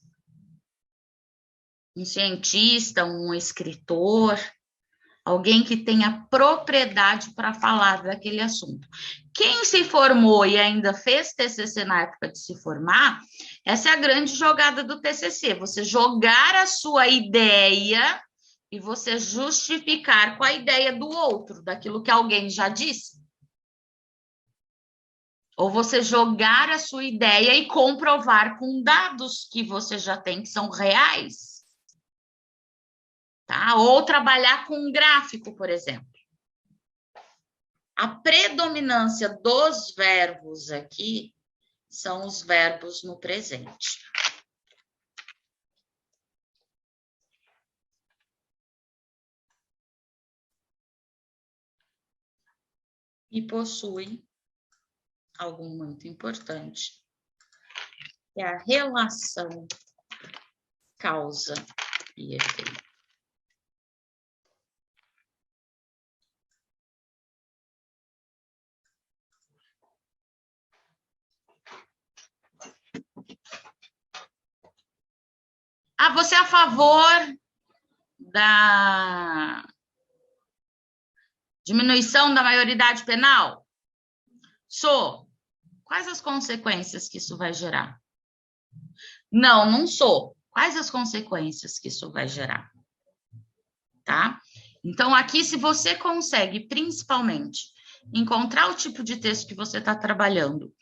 Um cientista, um escritor, alguém que tenha propriedade para falar daquele assunto. Quem se formou e ainda fez TCC na época de se formar, essa é a grande jogada do TCC, você jogar a sua ideia e você justificar com a ideia do outro, daquilo que alguém já disse. Ou você jogar a sua ideia e comprovar com dados que você já tem, que são reais. Tá? Ou trabalhar com um gráfico, por exemplo. A predominância dos verbos aqui são os verbos no presente. E possui algo muito importante, que é a relação causa e efeito. você é a favor da diminuição da maioridade penal? Sou. Quais as consequências que isso vai gerar? Não, não sou. Quais as consequências que isso vai gerar? Tá? Então, aqui, se você consegue, principalmente, encontrar o tipo de texto que você está trabalhando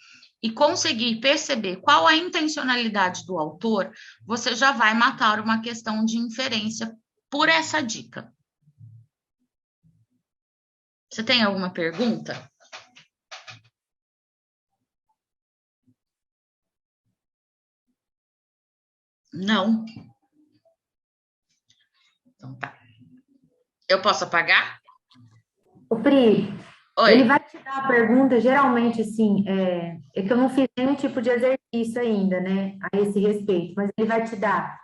e conseguir perceber qual a intencionalidade do autor, você já vai matar uma questão de inferência por essa dica. Você tem alguma pergunta? Não. Então tá. Eu posso apagar? O Pri, Oi. ele vai te dar a pergunta, geralmente, assim, é que eu não fiz nenhum tipo de exercício ainda, né, a esse respeito, mas ele vai te dar,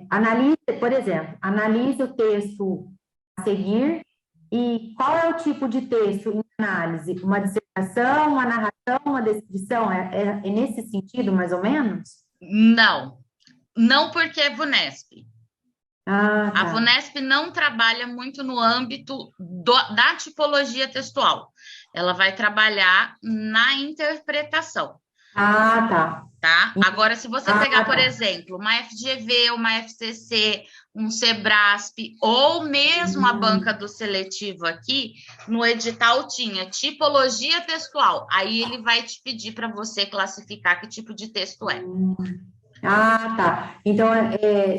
analise, por exemplo, analise o texto a seguir e qual é o tipo de texto em análise? Uma dissertação, uma narração, uma descrição? É nesse sentido, mais ou menos? Não. Não porque é VUNESP. Ah, A tá. VUNESP não trabalha muito no âmbito da tipologia textual. Ela vai trabalhar na interpretação. Ah, tá. Tá? Agora, se você pegar, por tá. exemplo, uma FGV, uma FCC, um SEBRASP, ou mesmo a banca do seletivo aqui, no edital tinha tipologia textual. Aí ele vai te pedir para você classificar que tipo de texto é. Ah, tá. Então,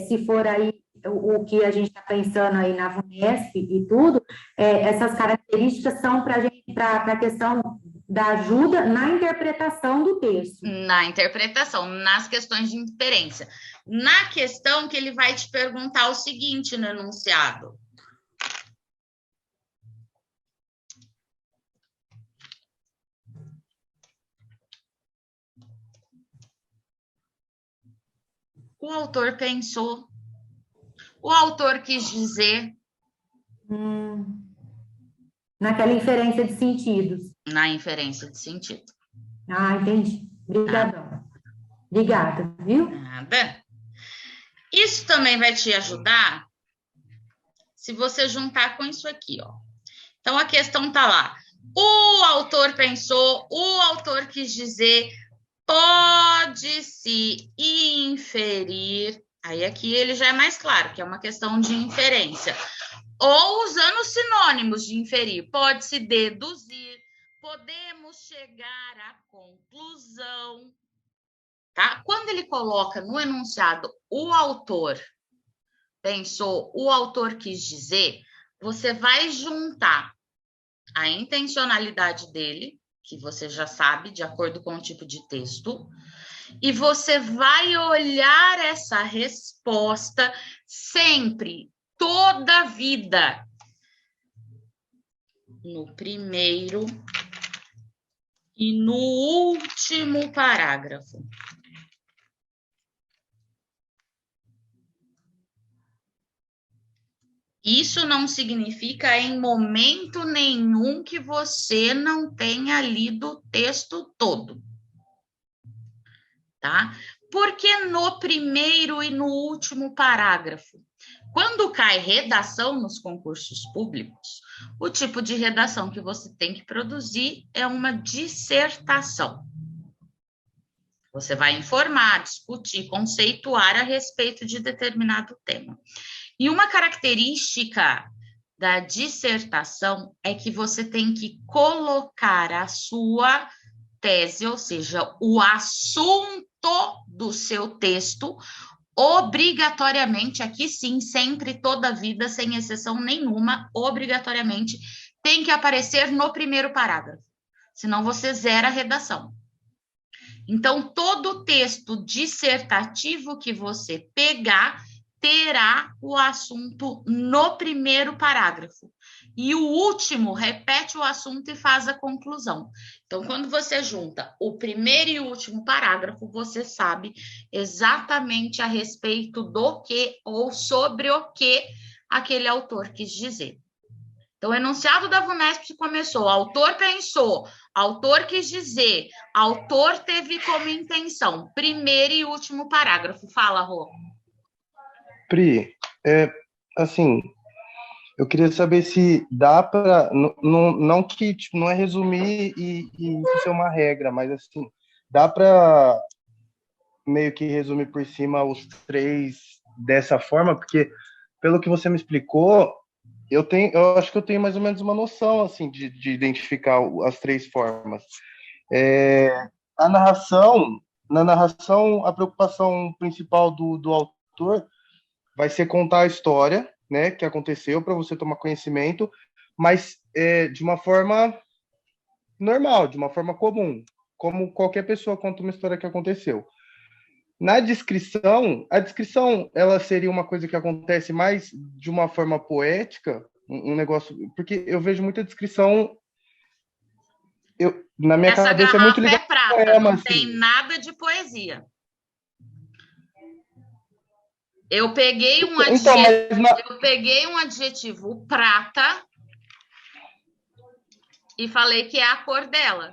se for aí o que a gente está pensando aí na VUNESP e tudo, essas características são para a questão da ajuda na interpretação do texto. Na interpretação, nas questões de inferência. Na questão que ele vai te perguntar o seguinte no enunciado. O autor pensou, o autor quis dizer. Naquela inferência de sentidos. Na inferência de sentido. Ah, entendi. Obrigadão. Obrigada, viu? Nada. Isso também vai te ajudar se você juntar com isso aqui, ó. Então, a questão tá lá. O autor pensou, o autor quis dizer, pode-se inferir. Aí aqui ele já é mais claro, que é uma questão de inferência. Ou usando sinônimos de inferir. Pode-se deduzir, podemos chegar à conclusão. Tá? Quando ele coloca no enunciado o autor pensou, o autor quis dizer, você vai juntar a intencionalidade dele, que você já sabe, de acordo com o tipo de texto, e você vai olhar essa resposta sempre, toda a vida, no primeiro e no último parágrafo. Isso não significa em momento nenhum que você não tenha lido o texto todo, tá? Porque no primeiro e no último parágrafo, quando cai redação nos concursos públicos, o tipo de redação que você tem que produzir é uma dissertação. Você vai informar, discutir, conceituar a respeito de determinado tema. E uma característica da dissertação é que você tem que colocar a sua tese, ou seja, o assunto do seu texto, obrigatoriamente, aqui sim, sempre, toda a vida, sem exceção nenhuma, obrigatoriamente, tem que aparecer no primeiro parágrafo, senão você zera a redação. Então, todo texto dissertativo que você pegar terá o assunto no primeiro parágrafo. E o último repete o assunto e faz a conclusão. Então, quando você junta o primeiro e o último parágrafo, você sabe exatamente a respeito do que ou sobre o que aquele autor quis dizer. Então, o enunciado da VUNESP começou, autor pensou, autor quis dizer, autor teve como intenção, primeiro e último parágrafo. Fala, Rô. Pri, assim, eu queria saber se dá para, não que tipo, não é resumir e isso ser uma regra, mas assim, dá para meio que resumir por cima os três dessa forma, porque pelo que você me explicou, eu acho que eu tenho mais ou menos uma noção assim de identificar as três formas. É, a narração, na narração, a preocupação principal do autor vai ser contar a história, né, que aconteceu para você tomar conhecimento, mas de uma forma normal, de uma forma comum, como qualquer pessoa conta uma história que aconteceu. Na descrição, a descrição ela seria uma coisa que acontece mais de uma forma poética, um negócio, porque eu vejo muita descrição, na minha Essa cabeça é muito garrafa é ligado ao prata, poema, não tem assim. nada de poesia. Eu peguei um Então, adjetivo prata e falei que é a cor dela.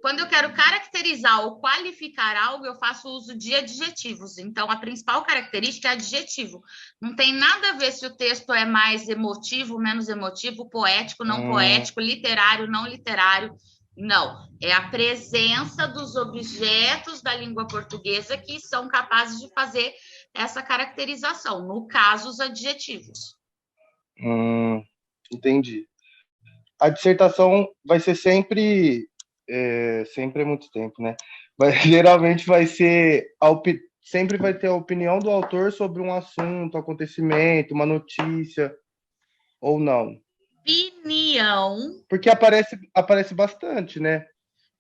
Quando eu quero caracterizar ou qualificar algo, eu faço uso de adjetivos. Então, a principal característica é adjetivo. Não tem nada a ver se o texto é mais emotivo, menos emotivo, poético, não poético, literário, não literário. Não. É a presença dos objetos da língua portuguesa que são capazes de fazer essa caracterização. No caso, os adjetivos. Entendi. A dissertação vai ser sempre é muito tempo, né? Geralmente vai ser sempre vai ter a opinião do autor sobre um assunto, acontecimento, uma notícia, ou não? Opinião. Porque aparece bastante, né?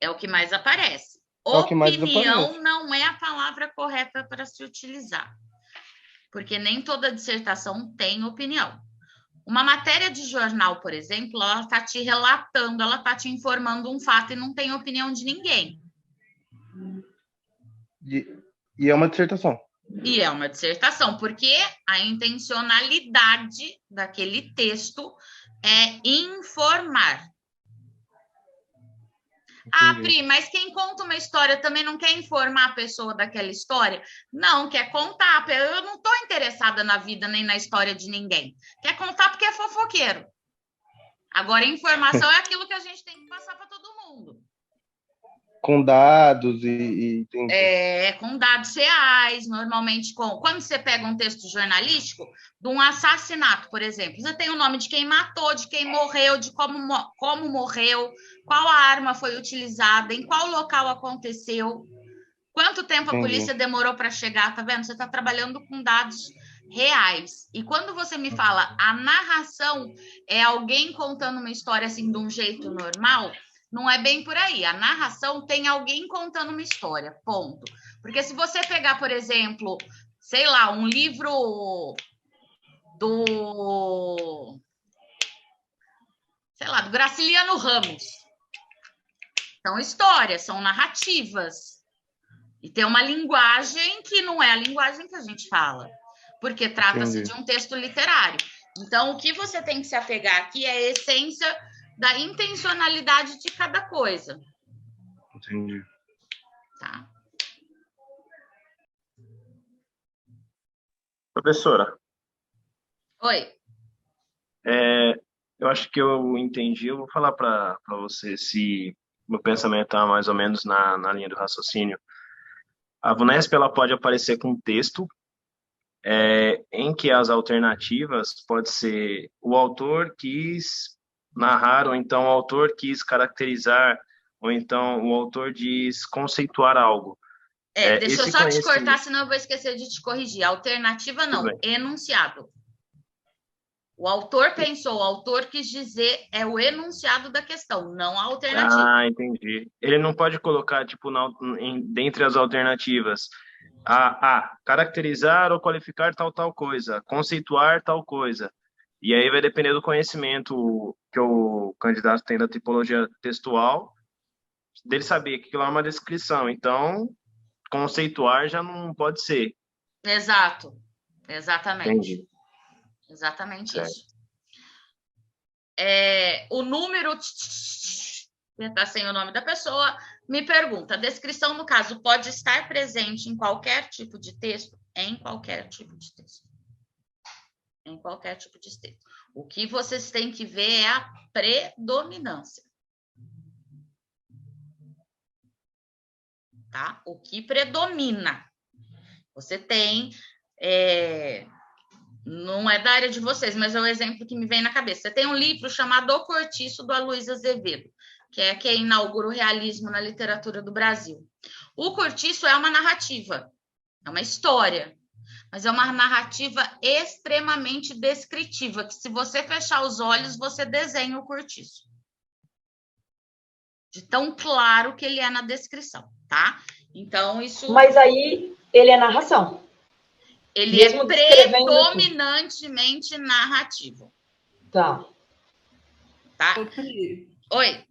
É o que mais aparece. É o que mais Opinião aparece. não é a palavra correta para se utilizar, porque nem toda dissertação tem opinião. Uma matéria de jornal, por exemplo, ela está te relatando, ela está te informando um fato e não tem opinião de ninguém. E é uma dissertação. E é uma dissertação, porque a intencionalidade daquele texto é informar. Ah, Pri, mas quem conta uma história também não quer informar a pessoa daquela história? Não, quer contar. Eu não estou interessada na vida nem na história de ninguém. Quer contar porque é fofoqueiro. Agora, informação é aquilo que a gente tem que passar para todo mundo. Com dados com dados reais, normalmente quando você pega um texto jornalístico de um assassinato, por exemplo, você tem o nome de quem matou, de quem morreu, de como morreu, qual a arma foi utilizada, em qual local aconteceu, quanto tempo a polícia demorou para chegar, tá vendo? Você está trabalhando com dados reais. E quando você me fala a narração é alguém contando uma história assim de um jeito normal, não é bem por aí. A narração tem alguém contando uma história, ponto. Porque se você pegar, por exemplo, sei lá, um livro do Graciliano Ramos. São histórias, são narrativas. E tem uma linguagem que não é a linguagem que a gente fala, porque trata-se de um texto literário. Então, o que você tem que se apegar aqui é a essência da intencionalidade de cada coisa. Entendi. Tá. Professora. Oi. Eu acho que eu entendi. Eu vou falar para você se meu pensamento está mais ou menos na linha do raciocínio. A VUNESP ela pode aparecer com texto em que as alternativas pode ser o autor quis narrar, ou então o autor quis caracterizar, ou então o autor diz conceituar algo. Deixa eu só te cortar, senão eu vou esquecer de te corrigir. Alternativa não, enunciado. O autor pensou, o autor quis dizer, é o enunciado da questão, não a alternativa. Ah, entendi. Ele não pode colocar, tipo, dentre as alternativas, caracterizar ou qualificar tal coisa, conceituar tal coisa. E aí vai depender do conhecimento que o candidato tem da tipologia textual, dele saber que aquilo é uma descrição. Então, conceituar já não pode ser. Exato. Exatamente. Entendi. Exatamente certo. Isso. O número que está sem o nome da pessoa me pergunta, a descrição, no caso, pode estar presente em qualquer tipo de texto? em qualquer tipo de texto. Em qualquer tipo de texto. O que vocês têm que ver é a predominância. Tá? O que predomina. Você tem... não é da área de vocês, mas é o exemplo que me vem na cabeça. Você tem um livro chamado O Cortiço, do Aloysio Azevedo, que é quem inaugura o realismo na literatura do Brasil. O Cortiço é uma narrativa, é uma história, mas é uma narrativa extremamente descritiva, que se você fechar os olhos, você desenha o cortiço. De tão claro que ele é na descrição, tá? Então, isso... Mas aí, ele é narração. Ele mesmo é descrevendo predominantemente narrativo. Tá. Tá? Oi.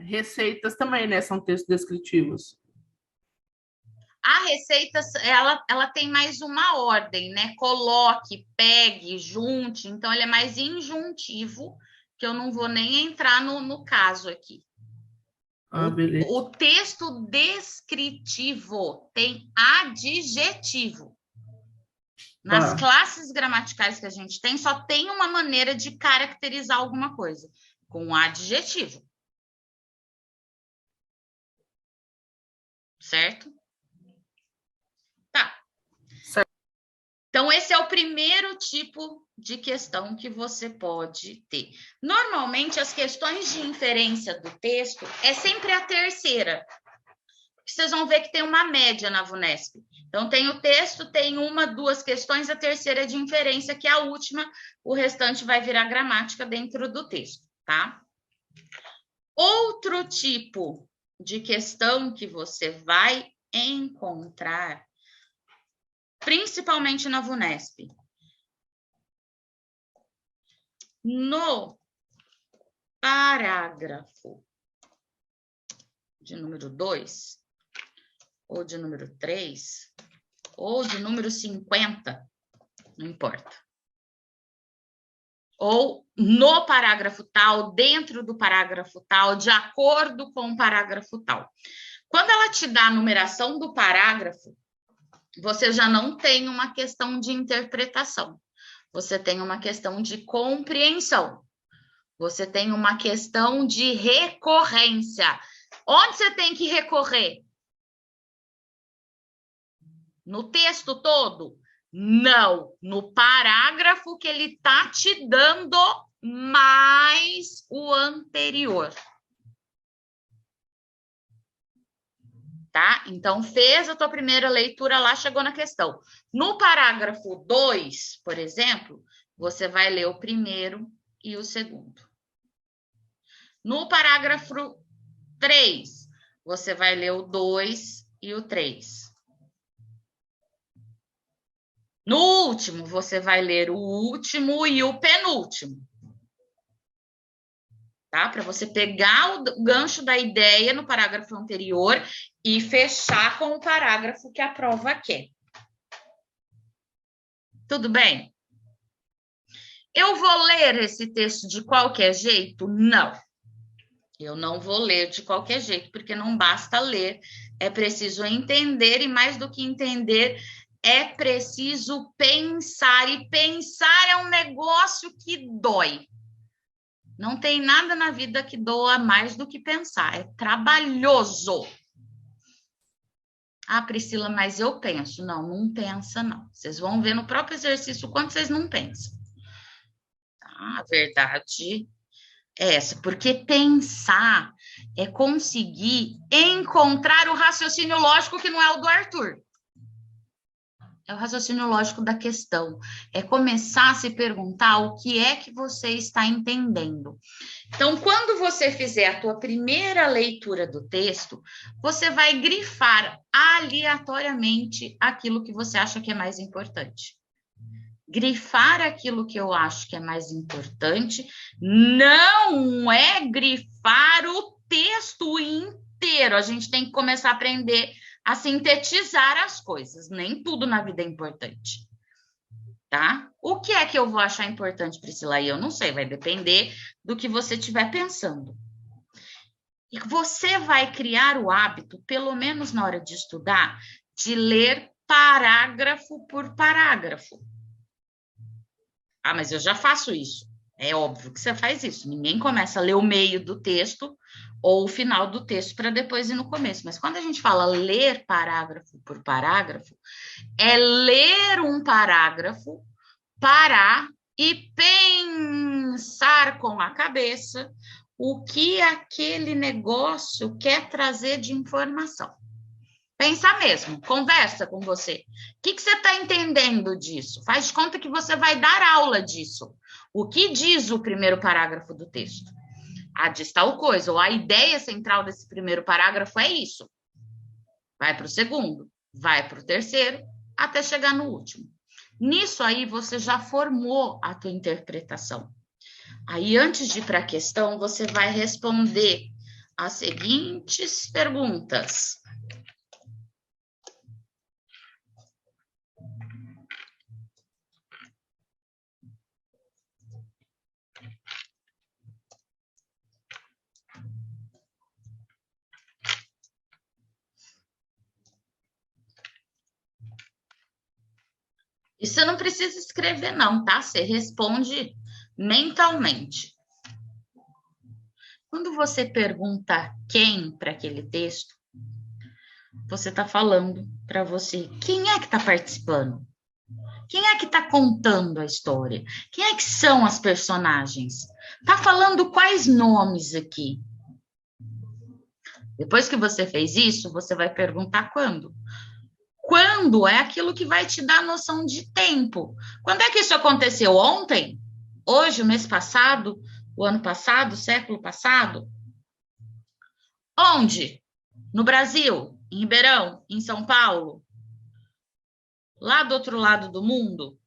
Receitas também, né? São textos descritivos. A receita, ela tem mais uma ordem, né? Coloque, pegue, junte. Então, ele é mais injuntivo, que eu não vou nem entrar no caso aqui. Beleza. O texto descritivo tem adjetivo. Nas classes gramaticais que a gente tem, só tem uma maneira de caracterizar alguma coisa, com adjetivo. Certo? Tá. Certo. Então, esse é o primeiro tipo de questão que você pode ter. Normalmente, as questões de inferência do texto é sempre a terceira. Vocês vão ver que tem uma média na VUNESP. Então, tem o texto, tem uma, duas questões, a terceira é de inferência, que é a última, o restante vai virar gramática dentro do texto, tá? Outro tipo de questão que você vai encontrar, principalmente na VUNESP, no parágrafo de número 2, ou de número 3, ou de número 50, não importa. Ou no parágrafo tal, dentro do parágrafo tal, de acordo com o parágrafo tal. Quando ela te dá a numeração do parágrafo, você já não tem uma questão de interpretação. Você tem uma questão de compreensão. Você tem uma questão de recorrência. Onde você tem que recorrer? No texto todo? Não. No parágrafo que ele está te dando mais o anterior. Tá? Então, fez a tua primeira leitura lá, chegou na questão. No parágrafo 2, por exemplo, você vai ler o primeiro e o segundo. No parágrafo 3, você vai ler o 2 e o 3. No último, você vai ler o último e o penúltimo. Tá? Para você pegar o gancho da ideia no parágrafo anterior e fechar com o parágrafo que a prova quer. Tudo bem? Eu vou ler esse texto de qualquer jeito? Não. Eu não vou ler de qualquer jeito, porque não basta ler, é preciso entender, e mais do que entender, é preciso pensar. E pensar é um negócio que dói. Não tem nada na vida que doa mais do que pensar. É trabalhoso. Ah, Priscila, mas eu penso. Não, não pensa, não. Vocês vão ver no próprio exercício o quanto vocês não pensam. Tá? A verdade é essa. Porque pensar é conseguir encontrar o raciocínio lógico que não é o do Arthur. É o raciocínio lógico da questão. É começar a se perguntar o que é que você está entendendo. Então, quando você fizer a tua primeira leitura do texto, você vai grifar aleatoriamente aquilo que você acha que é mais importante. Grifar aquilo que eu acho que é mais importante não é grifar o texto inteiro. A gente tem que começar a aprender a sintetizar as coisas. Nem tudo na vida é importante, tá? O que é que eu vou achar importante, Priscila? Eu não sei, vai depender do que você estiver pensando. E você vai criar o hábito, pelo menos na hora de estudar, de ler parágrafo por parágrafo. Ah, mas eu já faço isso. É óbvio que você faz isso. Ninguém começa a ler o meio do texto ou o final do texto para depois ir no começo. Mas quando a gente fala ler parágrafo por parágrafo, é ler um parágrafo, parar e pensar com a cabeça o que aquele negócio quer trazer de informação. Pensar mesmo, conversa com você. O que você está entendendo disso? Faz de conta que você vai dar aula disso. O que diz o primeiro parágrafo do texto? Ah, diz tal coisa, ou a ideia central desse primeiro parágrafo é isso. Vai para o segundo, vai para o terceiro, até chegar no último. Nisso aí, você já formou a tua interpretação. Aí, antes de ir para a questão, você vai responder as seguintes perguntas. E você não precisa escrever, não, tá? Você responde mentalmente. Quando você pergunta quem para aquele texto, você está falando para você quem é que está participando? Quem é que está contando a história? Quem é que são as personagens? Está falando quais nomes aqui? Depois que você fez isso, você vai perguntar quando. Quando é aquilo que vai te dar noção de tempo. Quando é que isso aconteceu? Ontem? Hoje? O mês passado? O ano passado? O século passado? Onde? No Brasil? Em Ribeirão? Em São Paulo? Lá do outro lado do mundo?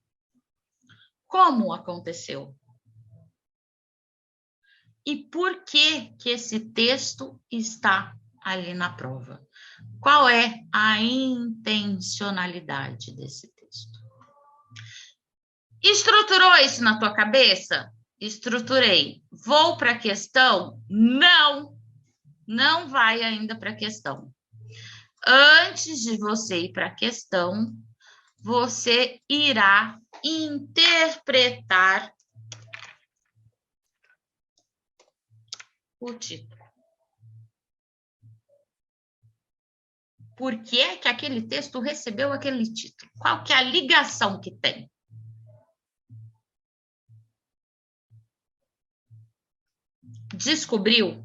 Como aconteceu? E por que que esse texto está ali na prova? Qual é a intencionalidade desse texto? Estruturou isso na tua cabeça? Estruturei. Vou para a questão? Não, não vai ainda para a questão. Antes de você ir para a questão, você irá interpretar o título. Por que é que aquele texto recebeu aquele título? Qual que é a ligação que tem? Descobriu?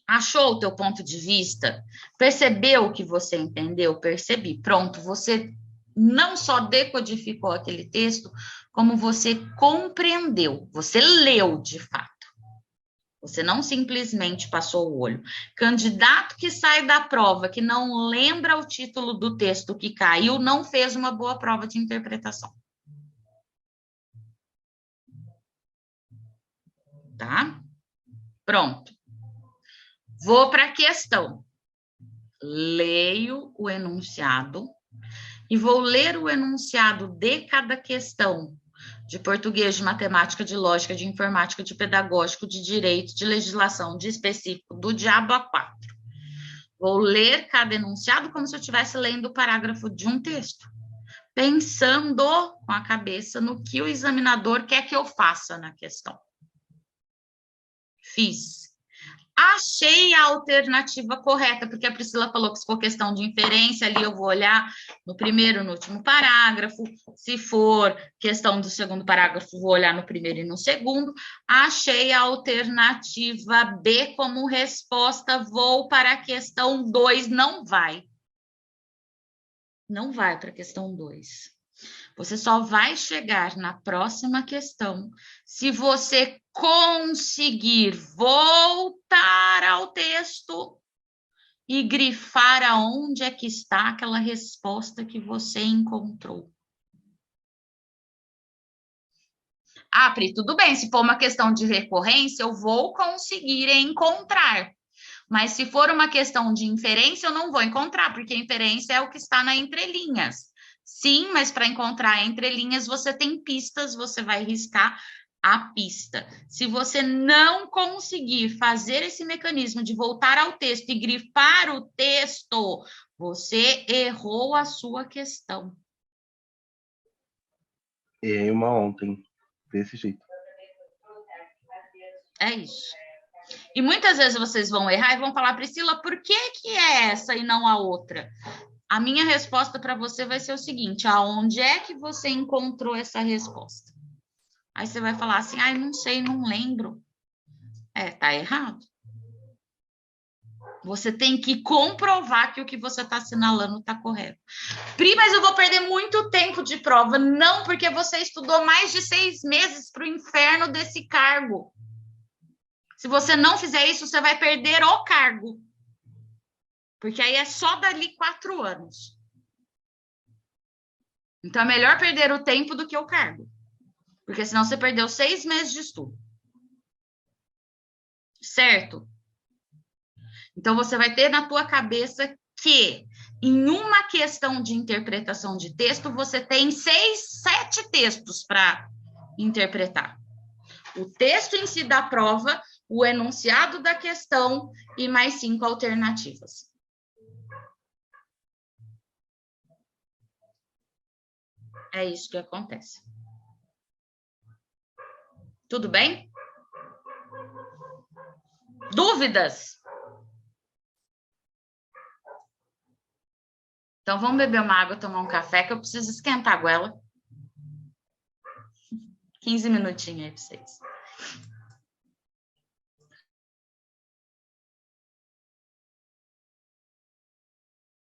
Achou o teu ponto de vista? Percebeu o que você entendeu? Percebi. Pronto, você não só decodificou aquele texto, como você compreendeu, você leu de fato. Você não simplesmente passou o olho. Candidato que sai da prova, que não lembra o título do texto que caiu, não fez uma boa prova de interpretação. Tá? Pronto. Vou para a questão. Leio o enunciado e vou ler o enunciado de cada questão. De português, de matemática, de lógica, de informática, de pedagógico, de direito, de legislação, de específico, do diabo a 4. Vou ler cada enunciado como se eu estivesse lendo o parágrafo de um texto, pensando com a cabeça no que o examinador quer que eu faça na questão. Fiz. Achei a alternativa correta, porque a Priscila falou que se for questão de inferência, ali eu vou olhar no primeiro e no último parágrafo. Se for questão do segundo parágrafo, vou olhar no primeiro e no segundo. Achei a alternativa B como resposta, vou para a questão 2. Não vai. Não vai para a questão 2. Você só vai chegar na próxima questão se você conseguir voltar ao texto e grifar aonde é que está aquela resposta que você encontrou. Ah, Pri, tudo bem, se for uma questão de recorrência, eu vou conseguir encontrar. Mas se for uma questão de inferência, eu não vou encontrar, porque inferência é o que está na entrelinhas. Sim, mas para encontrar entre linhas, você tem pistas, você vai riscar a pista. Se você não conseguir fazer esse mecanismo de voltar ao texto e grifar o texto, você errou a sua questão. Errei uma ontem, desse jeito. É isso. E muitas vezes vocês vão errar e vão falar, Priscila, por que é essa e não a outra? A minha resposta para você vai ser o seguinte, aonde é que você encontrou essa resposta? Aí você vai falar assim, ai, não sei, não lembro. Tá errado. Você tem que comprovar que o que você está assinalando está correto. Pri, mas eu vou perder muito tempo de prova. Não, porque você estudou mais de 6 meses para o inferno desse cargo. Se você não fizer isso, você vai perder o cargo. Porque aí é só dali 4 anos. Então, é melhor perder o tempo do que o cargo. Porque senão você perdeu 6 meses de estudo. Certo? Então, você vai ter na tua cabeça que em uma questão de interpretação de texto, você tem 6, 7 textos para interpretar. O texto em si da prova, o enunciado da questão e mais 5 alternativas. É isso que acontece. Tudo bem? Dúvidas? Então, vamos beber uma água, tomar um café, que eu preciso esquentar a goela. 15 minutinhos aí para vocês.